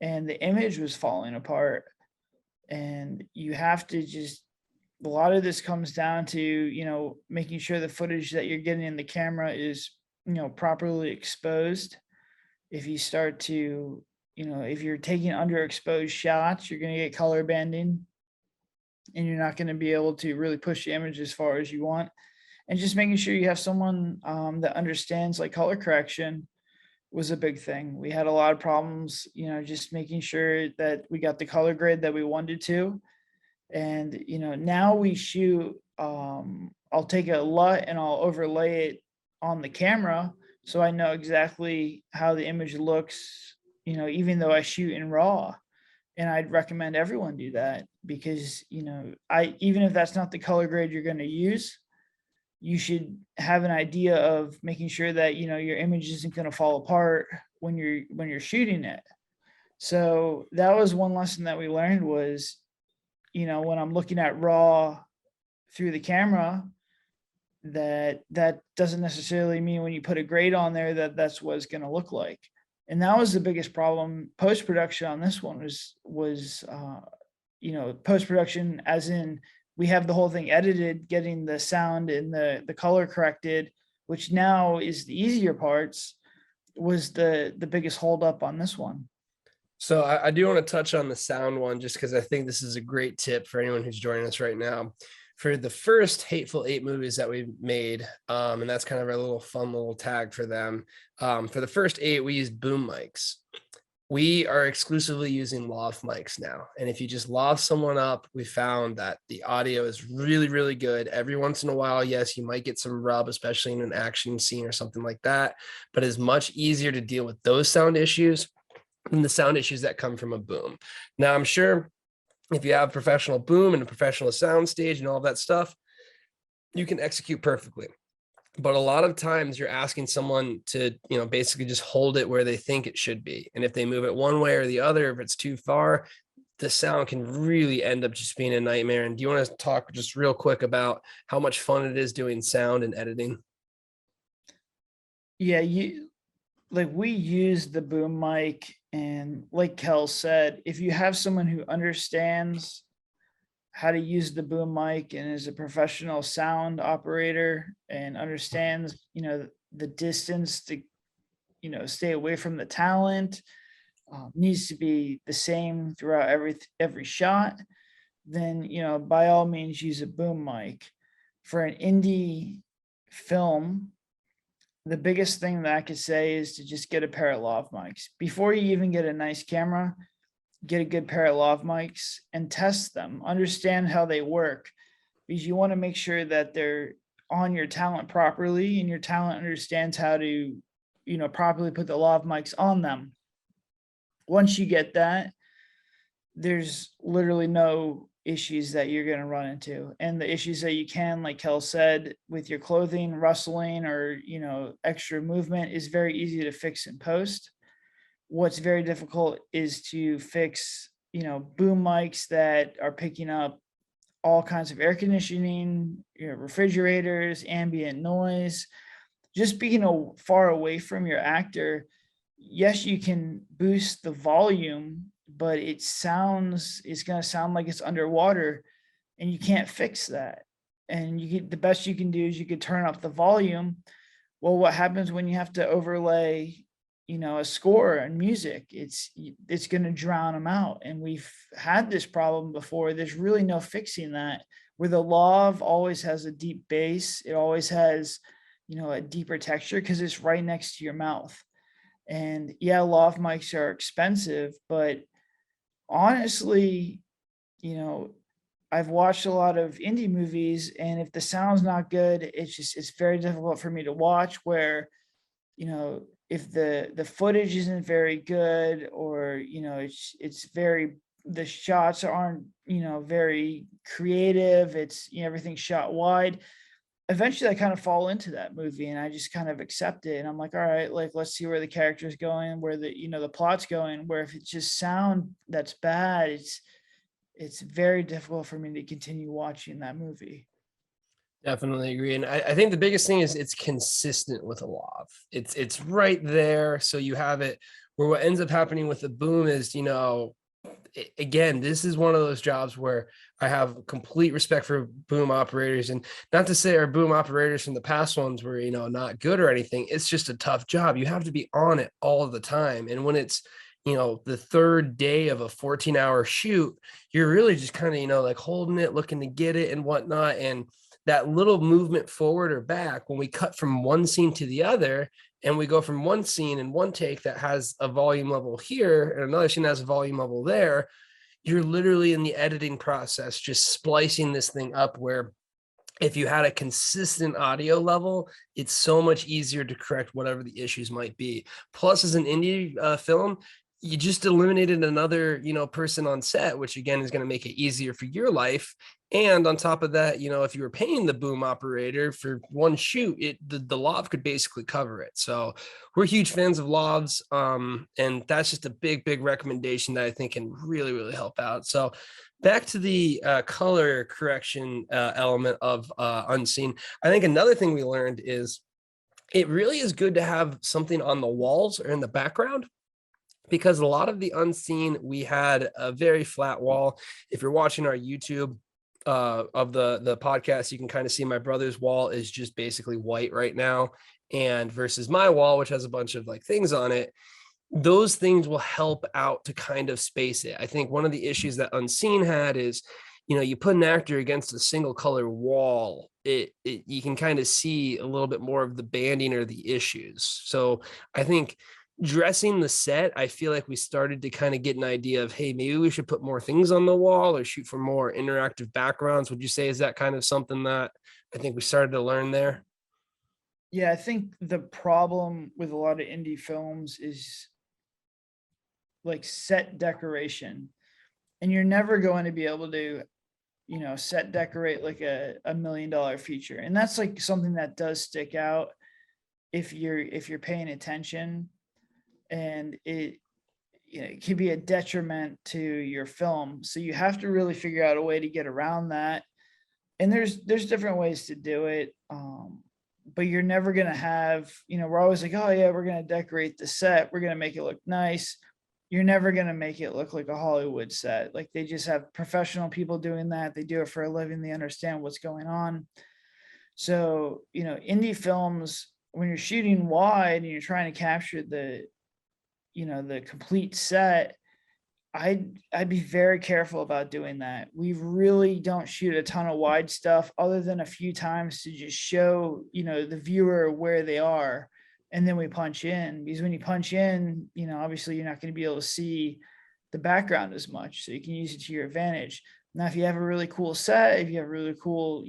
and the image was falling apart. And you have to just, a lot of this comes down to, you know, making sure the footage that you're getting in the camera is, you know, properly exposed. If you start to, you know, if you're taking underexposed shots, you're going to get color banding, and you're not going to be able to really push the image as far as you want. And just making sure you have someone that understands like color correction was a big thing. We had a lot of problems, you know, just making sure that we got the color grade that we wanted to. And, you know, now we shoot, I'll take a LUT and I'll overlay it on the camera. So I know exactly how the image looks, you know, even though I shoot in RAW. And I'd recommend everyone do that because, you know, even if that's not the color grade you're going to use, you should have an idea of making sure that, you know, your image isn't going to fall apart when you're shooting it. So that was one lesson that we learned was, you know, when I'm looking at RAW through the camera, that doesn't necessarily mean when you put a grade on there that that's what it's going to look like. And that was the biggest problem post-production on this one was you know, post-production as in we have the whole thing edited, getting the sound and the color corrected, which now is the easier parts, was the biggest holdup on this one. So I do want to touch on the sound one just because I think this is a great tip for anyone who's joining us right now. For the first Hateful Eight movies that we made, and that's kind of our little fun little tag for them. For the first eight, we used boom mics. We are exclusively using lav mics now. And if you just lav someone up, we found that the audio is really, really good. Every once in a while, yes, you might get some rub, especially in an action scene or something like that, but it's much easier to deal with those sound issues than the sound issues that come from a boom. Now, I'm sure if you have a professional boom and a professional sound stage and all that stuff, you can execute perfectly. But a lot of times you're asking someone to, basically just hold it where they think it should be. And if they move it one way or the other, if it's too far, the sound can really end up just being a nightmare. And do you want to talk just real quick about how much fun it is doing sound and editing? Yeah, we use the boom mic, and like Kel said, if you have someone who understands how to use the boom mic and is a professional sound operator and understands, the distance to, stay away from the talent, needs to be the same throughout every shot, then, by all means use a boom mic. For an indie film, the biggest thing that I could say is to just get a pair of lav mics. Before you even get a nice camera, get a good pair of lav mics and test them, understand how they work, because you want to make sure that they're on your talent properly and your talent understands how to, properly put the lav mics on them. Once you get that, there's literally no issues that you're going to run into. And the issues that you can, like Kel said, with your clothing rustling or, extra movement is very easy to fix in post. What's very difficult is to fix, boom mics that are picking up all kinds of air conditioning, refrigerators, ambient noise. Just being far away from your actor, yes, you can boost the volume, but it's going to sound like it's underwater, and you can't fix that. And the best you can do is you could turn up the volume. Well, what happens when you have to overlay, a score and music? It's going to drown them out. And we've had this problem before. There's really no fixing that. Where the lav always has a deep bass, it always has, a deeper texture because it's right next to your mouth. And yeah, lav mics are expensive, but honestly, I've watched a lot of indie movies, and if the sound's not good, it's very difficult for me to watch. Where, if the footage isn't very good, or, the shots aren't, very creative, it's, everything's shot wide. Eventually I kind of fall into that movie and I just kind of accept it. And I'm like, all right, like, let's see where the character's going, where the plot's going. Where if it's just sound that's bad, it's very difficult for me to continue watching that movie. Definitely agree. And I think the biggest thing is it's consistent with a lav. It's right there. So you have it where what ends up happening with the boom is, again, this is one of those jobs where I have complete respect for boom operators, and not to say our boom operators from the past ones were, not good or anything. It's just a tough job. You have to be on it all the time. And when it's, the third day of a 14-hour shoot, you're really just kind of, like holding it, looking to get it and whatnot. And that little movement forward or back, when we cut from one scene to the other, and we go from one scene in one take that has a volume level here and another scene that has a volume level there, you're literally in the editing process just splicing this thing up, where if you had a consistent audio level, it's so much easier to correct whatever the issues might be. Plus, as an indie film, you just eliminated another, person on set, which again is going to make it easier for your life. And on top of that, if you were paying the boom operator for one shoot, the lav could basically cover it. So we're huge fans of lavs. And that's just a big, big recommendation that I think can really, really help out. So back to the color correction element of Unseen. I think another thing we learned is it really is good to have something on the walls or in the background, because a lot of the Unseen, we had a very flat wall. If you're watching our YouTube of the podcast, you can kind of see my brother's wall is just basically white right now, and versus my wall, which has a bunch of like things on it. Those things will help out to kind of space it. I think one of the issues that Unseen had is, you put an actor against a single color wall, you can kind of see a little bit more of the banding or the issues. So I think, dressing the set, I feel like we started to kind of get an idea of, hey, maybe we should put more things on the wall or shoot for more interactive backgrounds. Would you say, is that kind of something that I think we started to learn there? Yeah, I think the problem with a lot of indie films is like set decoration, and you're never going to be able to, set decorate like a $1 million feature. And that's like something that does stick out if you're paying attention, and it can be a detriment to your film. So you have to really figure out a way to get around that. And there's different ways to do it. But you're never gonna have, we're always like, oh yeah, we're gonna decorate the set, we're gonna make it look nice. You're never gonna make it look like a Hollywood set. Like, they just have professional people doing that. They do it for a living. They understand what's going on. So, indie films, when you're shooting wide and you're trying to capture the complete set, I'd be very careful about doing that. We really don't shoot a ton of wide stuff other than a few times to just show, the viewer where they are. And then we punch in, because when you punch in, obviously you're not going to be able to see the background as much. So you can use it to your advantage. Now, if you have a really cool set, if you have a really cool,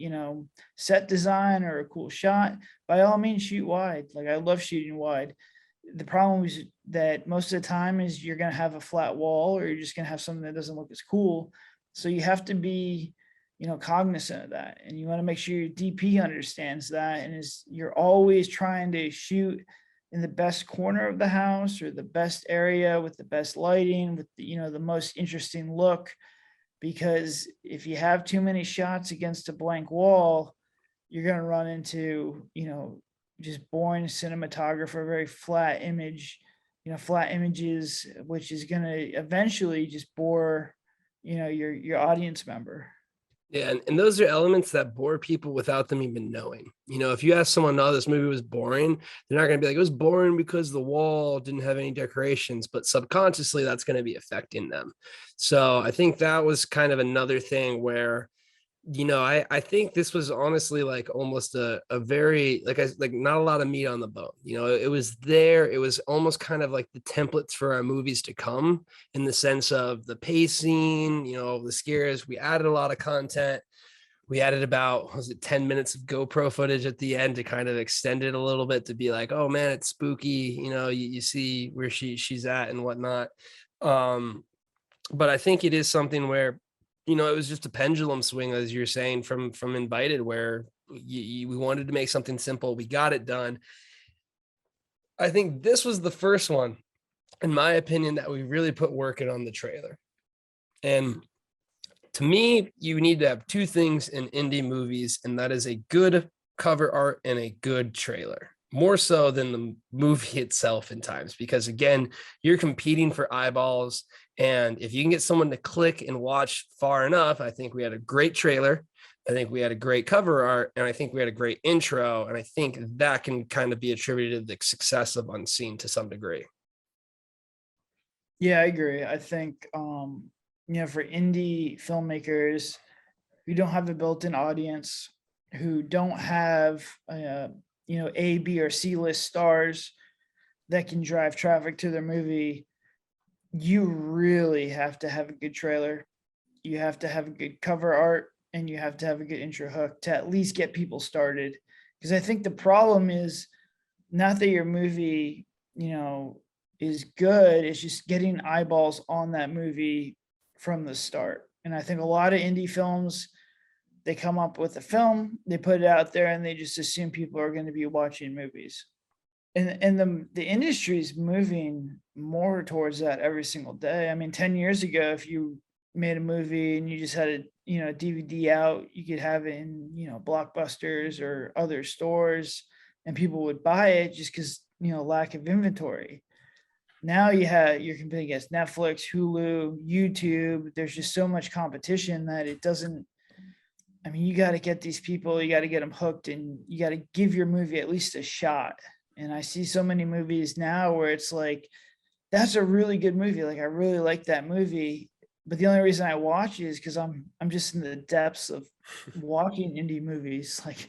set design or a cool shot, by all means shoot wide. Like, I love shooting wide. The problem is that most of the time is you're going to have a flat wall, or you're just going to have something that doesn't look as cool. So you have to be, cognizant of that, and you want to make sure your DP understands that, and you're always trying to shoot in the best corner of the house or the best area with the best lighting, with the most interesting look. Because if you have too many shots against a blank wall, you're going to run into, just boring cinematographer, very flat image, flat images, which is going to eventually just bore, your audience member. Yeah, and those are elements that bore people without them even knowing. If you ask someone, no, this movie was boring, they're not going to be like, it was boring because the wall didn't have any decorations, but subconsciously that's going to be affecting them. So I think that was kind of another thing where, I think this was honestly like almost a very, like not a lot of meat on the bone. It was there. It was almost kind of like the templates for our movies to come, in the sense of the pacing, the scares. We added a lot of content. We added about, was it 10 minutes of GoPro footage at the end to kind of extend it a little bit, to be like, oh man, it's spooky. You see where she's at and whatnot. But I think it is something where, it was just a pendulum swing, as you're saying, from Invited, where we wanted to make something simple. We got it done. I think this was the first one, in my opinion, that we really put work in on the trailer. And to me, you need to have two things in indie movies, and that is a good cover art and a good trailer, more so than the movie itself in times, because again, you're competing for eyeballs. And if you can get someone to click and watch far enough, I think we had a great trailer. I think we had a great cover art, and I think we had a great intro. And I think that can kind of be attributed to the success of Unseen to some degree. Yeah, I agree. I think, for indie filmmakers who don't have a built-in audience, who don't have, A, B, or C list stars that can drive traffic to their movie, you really have to have a good trailer. You have to have a good cover art, and you have to have a good intro hook to at least get people started. Because I think the problem is not that your movie, is good. It's just getting eyeballs on that movie from the start. And I think a lot of indie films, they come up with a film, they put it out there, and they just assume people are going to be watching movies. And the industry is moving more towards that every single day. I mean, 10 years ago, if you made a movie and you just had a DVD out, you could have it in Blockbusters or other stores, and people would buy it just because lack of inventory. Now you're competing against Netflix, Hulu, YouTube. There's just so much competition that it doesn't. I mean, you got to get these people, you got to get them hooked, and you got to give your movie at least a shot. And I see so many movies now where it's like, that's a really good movie. Like, I really like that movie, but the only reason I watch it is because I'm just in the depths of watching indie movies. Like,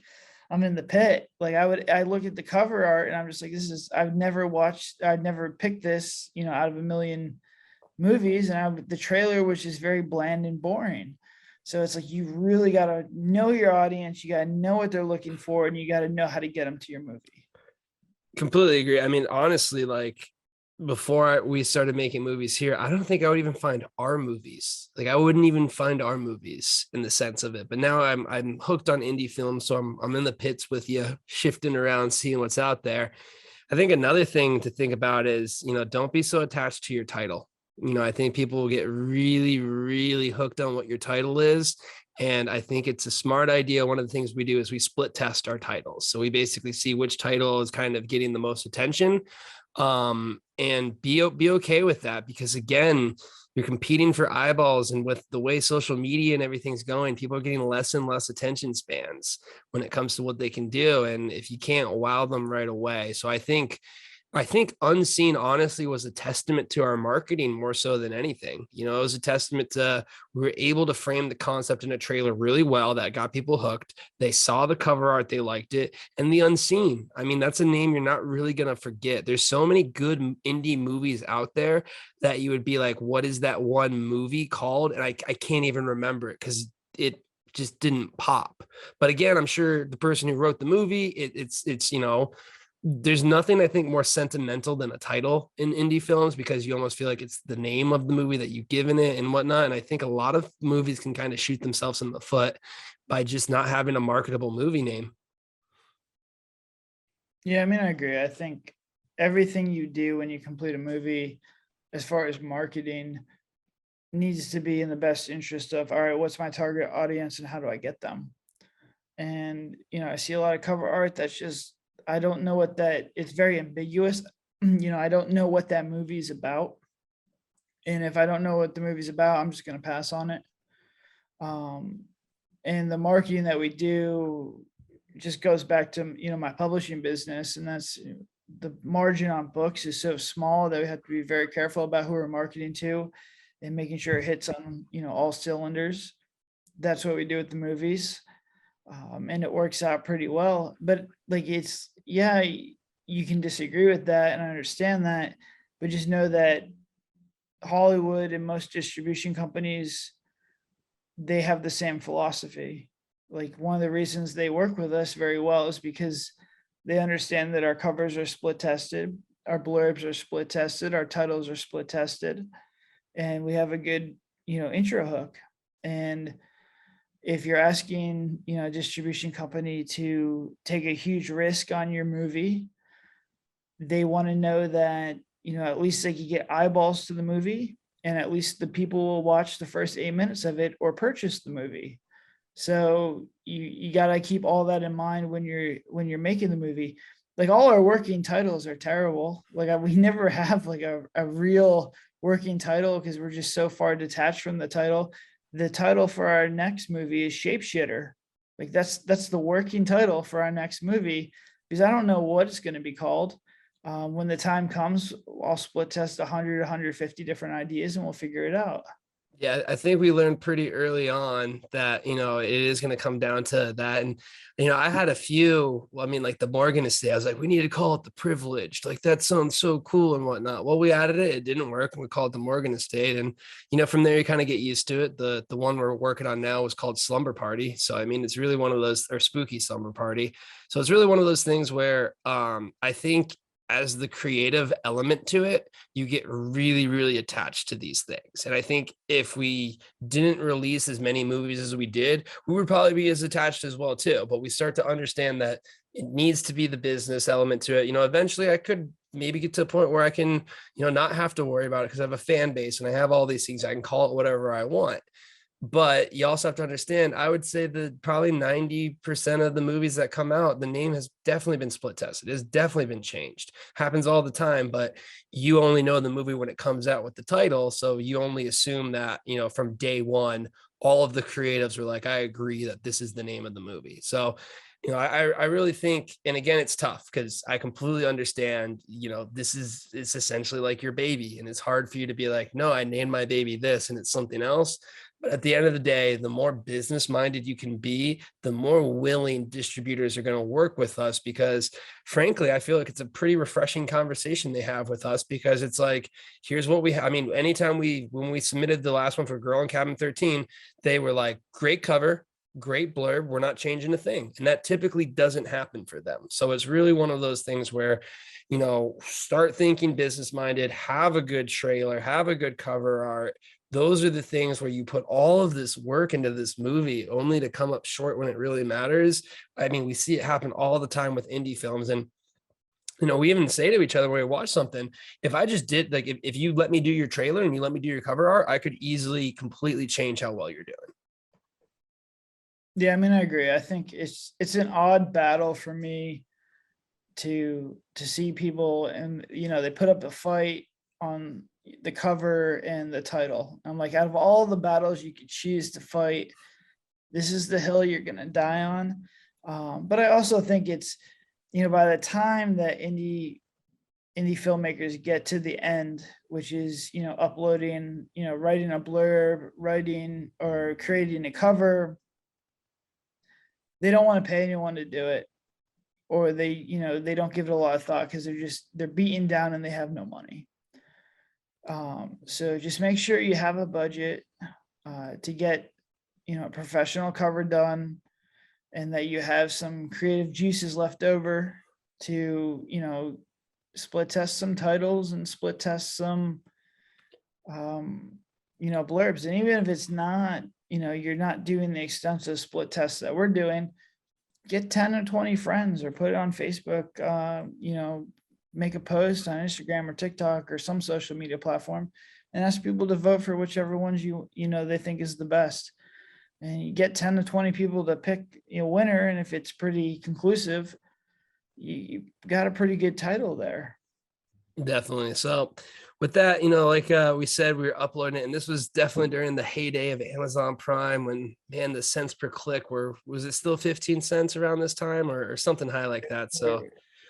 I'm in the pit. Like I look at the cover art and I'm just like, I've never picked this, out of a million movies. And the trailer was just very bland and boring. So it's like, you really got to know your audience. You got to know what they're looking for, and you got to know how to get them to your movie. Completely agree. I mean, honestly, like before we started making movies here, I don't think I would even find our movies. Like I wouldn't even find our movies in the sense of it. But now I'm hooked on indie films, so I'm in the pits with you, shifting around, seeing what's out there. I think another thing to think about is, don't be so attached to your title. I think people will get really, really hooked on what your title is. And I think it's a smart idea. One of the things we do is we split test our titles. So we basically see which title is kind of getting the most attention, and be okay with that, because again, you're competing for eyeballs, and with the way social media and everything's going, people are getting less and less attention spans when it comes to what they can do, and if you can't wow them right away. So I think Unseen honestly was a testament to our marketing more so than anything. It was a testament to, we were able to frame the concept in a trailer really well that got people hooked. They saw the cover art, they liked it. And The Unseen, I mean, that's a name you're not really going to forget. There's so many good indie movies out there that you would be like, what is that one movie called? And I can't even remember it because it just didn't pop. But again, I'm sure the person who wrote the movie, it's there's nothing I think more sentimental than a title in indie films, because you almost feel like it's the name of the movie that you've given it and whatnot. And I think a lot of movies can kind of shoot themselves in the foot by just not having a marketable movie name. Yeah, I mean, I agree. I think everything you do when you complete a movie, as far as marketing, needs to be in the best interest of, all right, what's my target audience and how do I get them? And, I see a lot of cover art that's just, I don't know it's very ambiguous. I don't know what that movie's about. And if I don't know what the movie's about, I'm just going to pass on it. And the marketing that we do just goes back to, my publishing business. And that's, the margin on books is so small that we have to be very careful about who we're marketing to and making sure it hits on, all cylinders. That's what we do with the movies. And it works out pretty well. But like, yeah, you can disagree with that, and I understand that, but just know that Hollywood and most distribution companies, they have the same philosophy. Like, one of the reasons they work with us very well is because they understand that our covers are split tested, our blurbs are split tested, our titles are split tested, and we have a good, intro hook. And if you're asking, a distribution company to take a huge risk on your movie, they want to know that, at least they could get eyeballs to the movie, and at least the people will watch the first 8 minutes of it or purchase the movie. So you got to keep all that in mind when you're making the movie. Like, all our working titles are terrible. Like, we never have like a real working title because we're just so far detached from the title. The title for our next movie is Shapeshitter. Like, that's the working title for our next movie, because I don't know what it's going to be called. When the time comes, I'll split test 100, 150 different ideas and we'll figure it out. Yeah, I think we learned pretty early on that, it is going to come down to that. And, I had a few, I mean, like the Morgan estate, I was like, we need to call it the Privileged. Like, that sounds so cool and whatnot. Well, we added it. It didn't work. And we called it the Morgan estate. And, from there, you kind of get used to it. The one we're working on now is called Slumber Party. So, I mean, it's really one of those, or Spooky Slumber Party. So it's really one of those things where I think as the creative element to it, you get really, really attached to these things. And I think if we didn't release as many movies as we did, we would probably be as attached as well too. But we start to understand that it needs to be the business element to it. Eventually I could maybe get to a point where I can, not have to worry about it because I have a fan base and I have all these things. I can call it whatever I want. But you also have to understand, I would say that probably 90% of the movies that come out, the name has definitely been split tested. It's definitely been changed. Happens all the time, but you only know the movie when it comes out with the title. So you only assume that, from day one, all of the creatives were like, I agree that this is the name of the movie. So, I really think, and again, it's tough because I completely understand, it's essentially like your baby, and it's hard for you to be like, no, I named my baby this and it's something else. But at the end of the day, the more business minded you can be, the more willing distributors are going to work with us, because frankly, I feel like it's a pretty refreshing conversation they have with us, because it's like, here's what we have. I mean, anytime when we submitted the last one for Girl in Cabin 13, they were like, great cover, great blurb, we're not changing a thing. And that typically doesn't happen for them. So it's really one of those things where, start thinking business minded, have a good trailer, have a good cover art. Those are the things where you put all of this work into this movie only to come up short when it really matters. I mean, we see it happen all the time with indie films. And we even say to each other when we watch something, if I just did, like, if you let me do your trailer and you let me do your cover art, I could easily completely change how well you're doing. Yeah, I mean, I agree. I think it's an odd battle for me to see people, and they put up a fight on the cover and the title. I'm like, out of all the battles you could choose to fight, this is the hill you're gonna die on. But I also think it's, by the time that indie filmmakers get to the end, which is uploading, writing a blurb, writing or creating a cover, they don't want to pay anyone to do it, or they don't give it a lot of thought because they're beaten down and they have no money. So just make sure you have a budget to get a professional cover done, and that you have some creative juices left over to split test some titles and split test some blurbs. And even if it's not, you're not doing the extensive split tests that we're doing, get 10 or 20 friends or put it on Facebook, make a post on Instagram or TikTok or some social media platform and ask people to vote for whichever ones they think is the best. And you get 10 to 20 people to pick a winner. And if it's pretty conclusive, you got a pretty good title there. Definitely. So with that, like we said, we were uploading it, and this was definitely during the heyday of Amazon Prime, when, man, the cents per click was it still 15 cents around this time or something high like that? So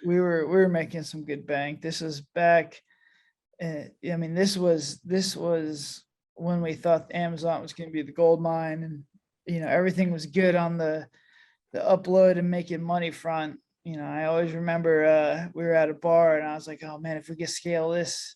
we were making some good bank. This was back. I mean, this was when we thought Amazon was going to be the gold mine, and everything was good on the upload and making money front. I always remember we were at a bar and I was like, oh man, if we can scale this,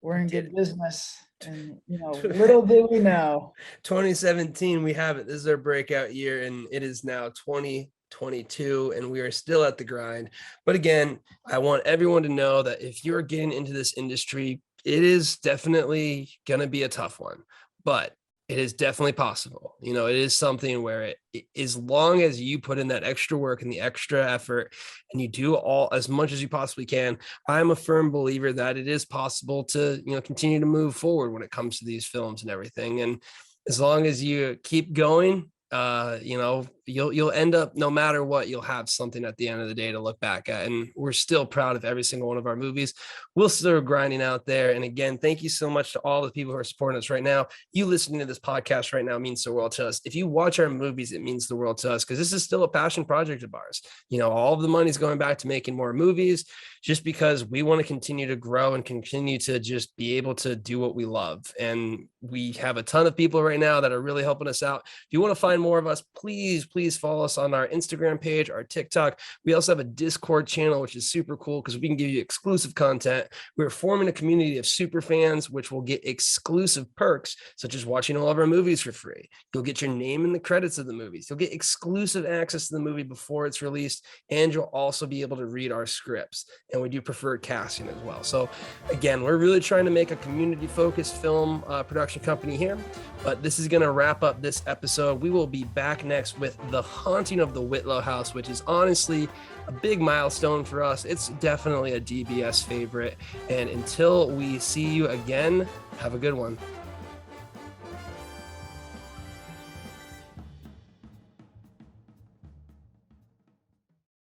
we're in good business. And little did we know, 2017, we have it. This is our breakout year, and it is now 2022, and we are still at the grind. But again, I want everyone to know that if you're getting into this industry, it is definitely going to be a tough one, but it is definitely possible. It is something where as long as you put in that extra work and the extra effort, and you do as much as you possibly can, I'm a firm believer that it is possible to, continue to move forward when it comes to these films and everything. And as long as you keep going, you'll end up, no matter what, you'll have something at the end of the day to look back at. And we're still proud of every single one of our movies. We'll still grinding out there. And again, thank you so much to all the people who are supporting us right now. You listening to this podcast right now means the world to us. If you watch our movies, it means the world to us, because this is still a passion project of ours. All of the money's going back to making more movies, just because we want to continue to grow and continue to just be able to do what we love. And we have a ton of people right now that are really helping us out. If you want to find more of us, please follow us on our Instagram page, our TikTok. We also have a Discord channel, which is super cool because we can give you exclusive content. We're forming a community of super fans, which will get exclusive perks, such as watching all of our movies for free. You'll get your name in the credits of the movies. You'll get exclusive access to the movie before it's released, and you'll also be able to read our scripts. And we do preferred casting as well. So again, we're really trying to make a community-focused film production company here. But this is going to wrap up this episode. We will be back next with The Haunting of the Whitlow House, which is honestly a big milestone for us. It's definitely a DBS favorite. And until we see you again, have a good one.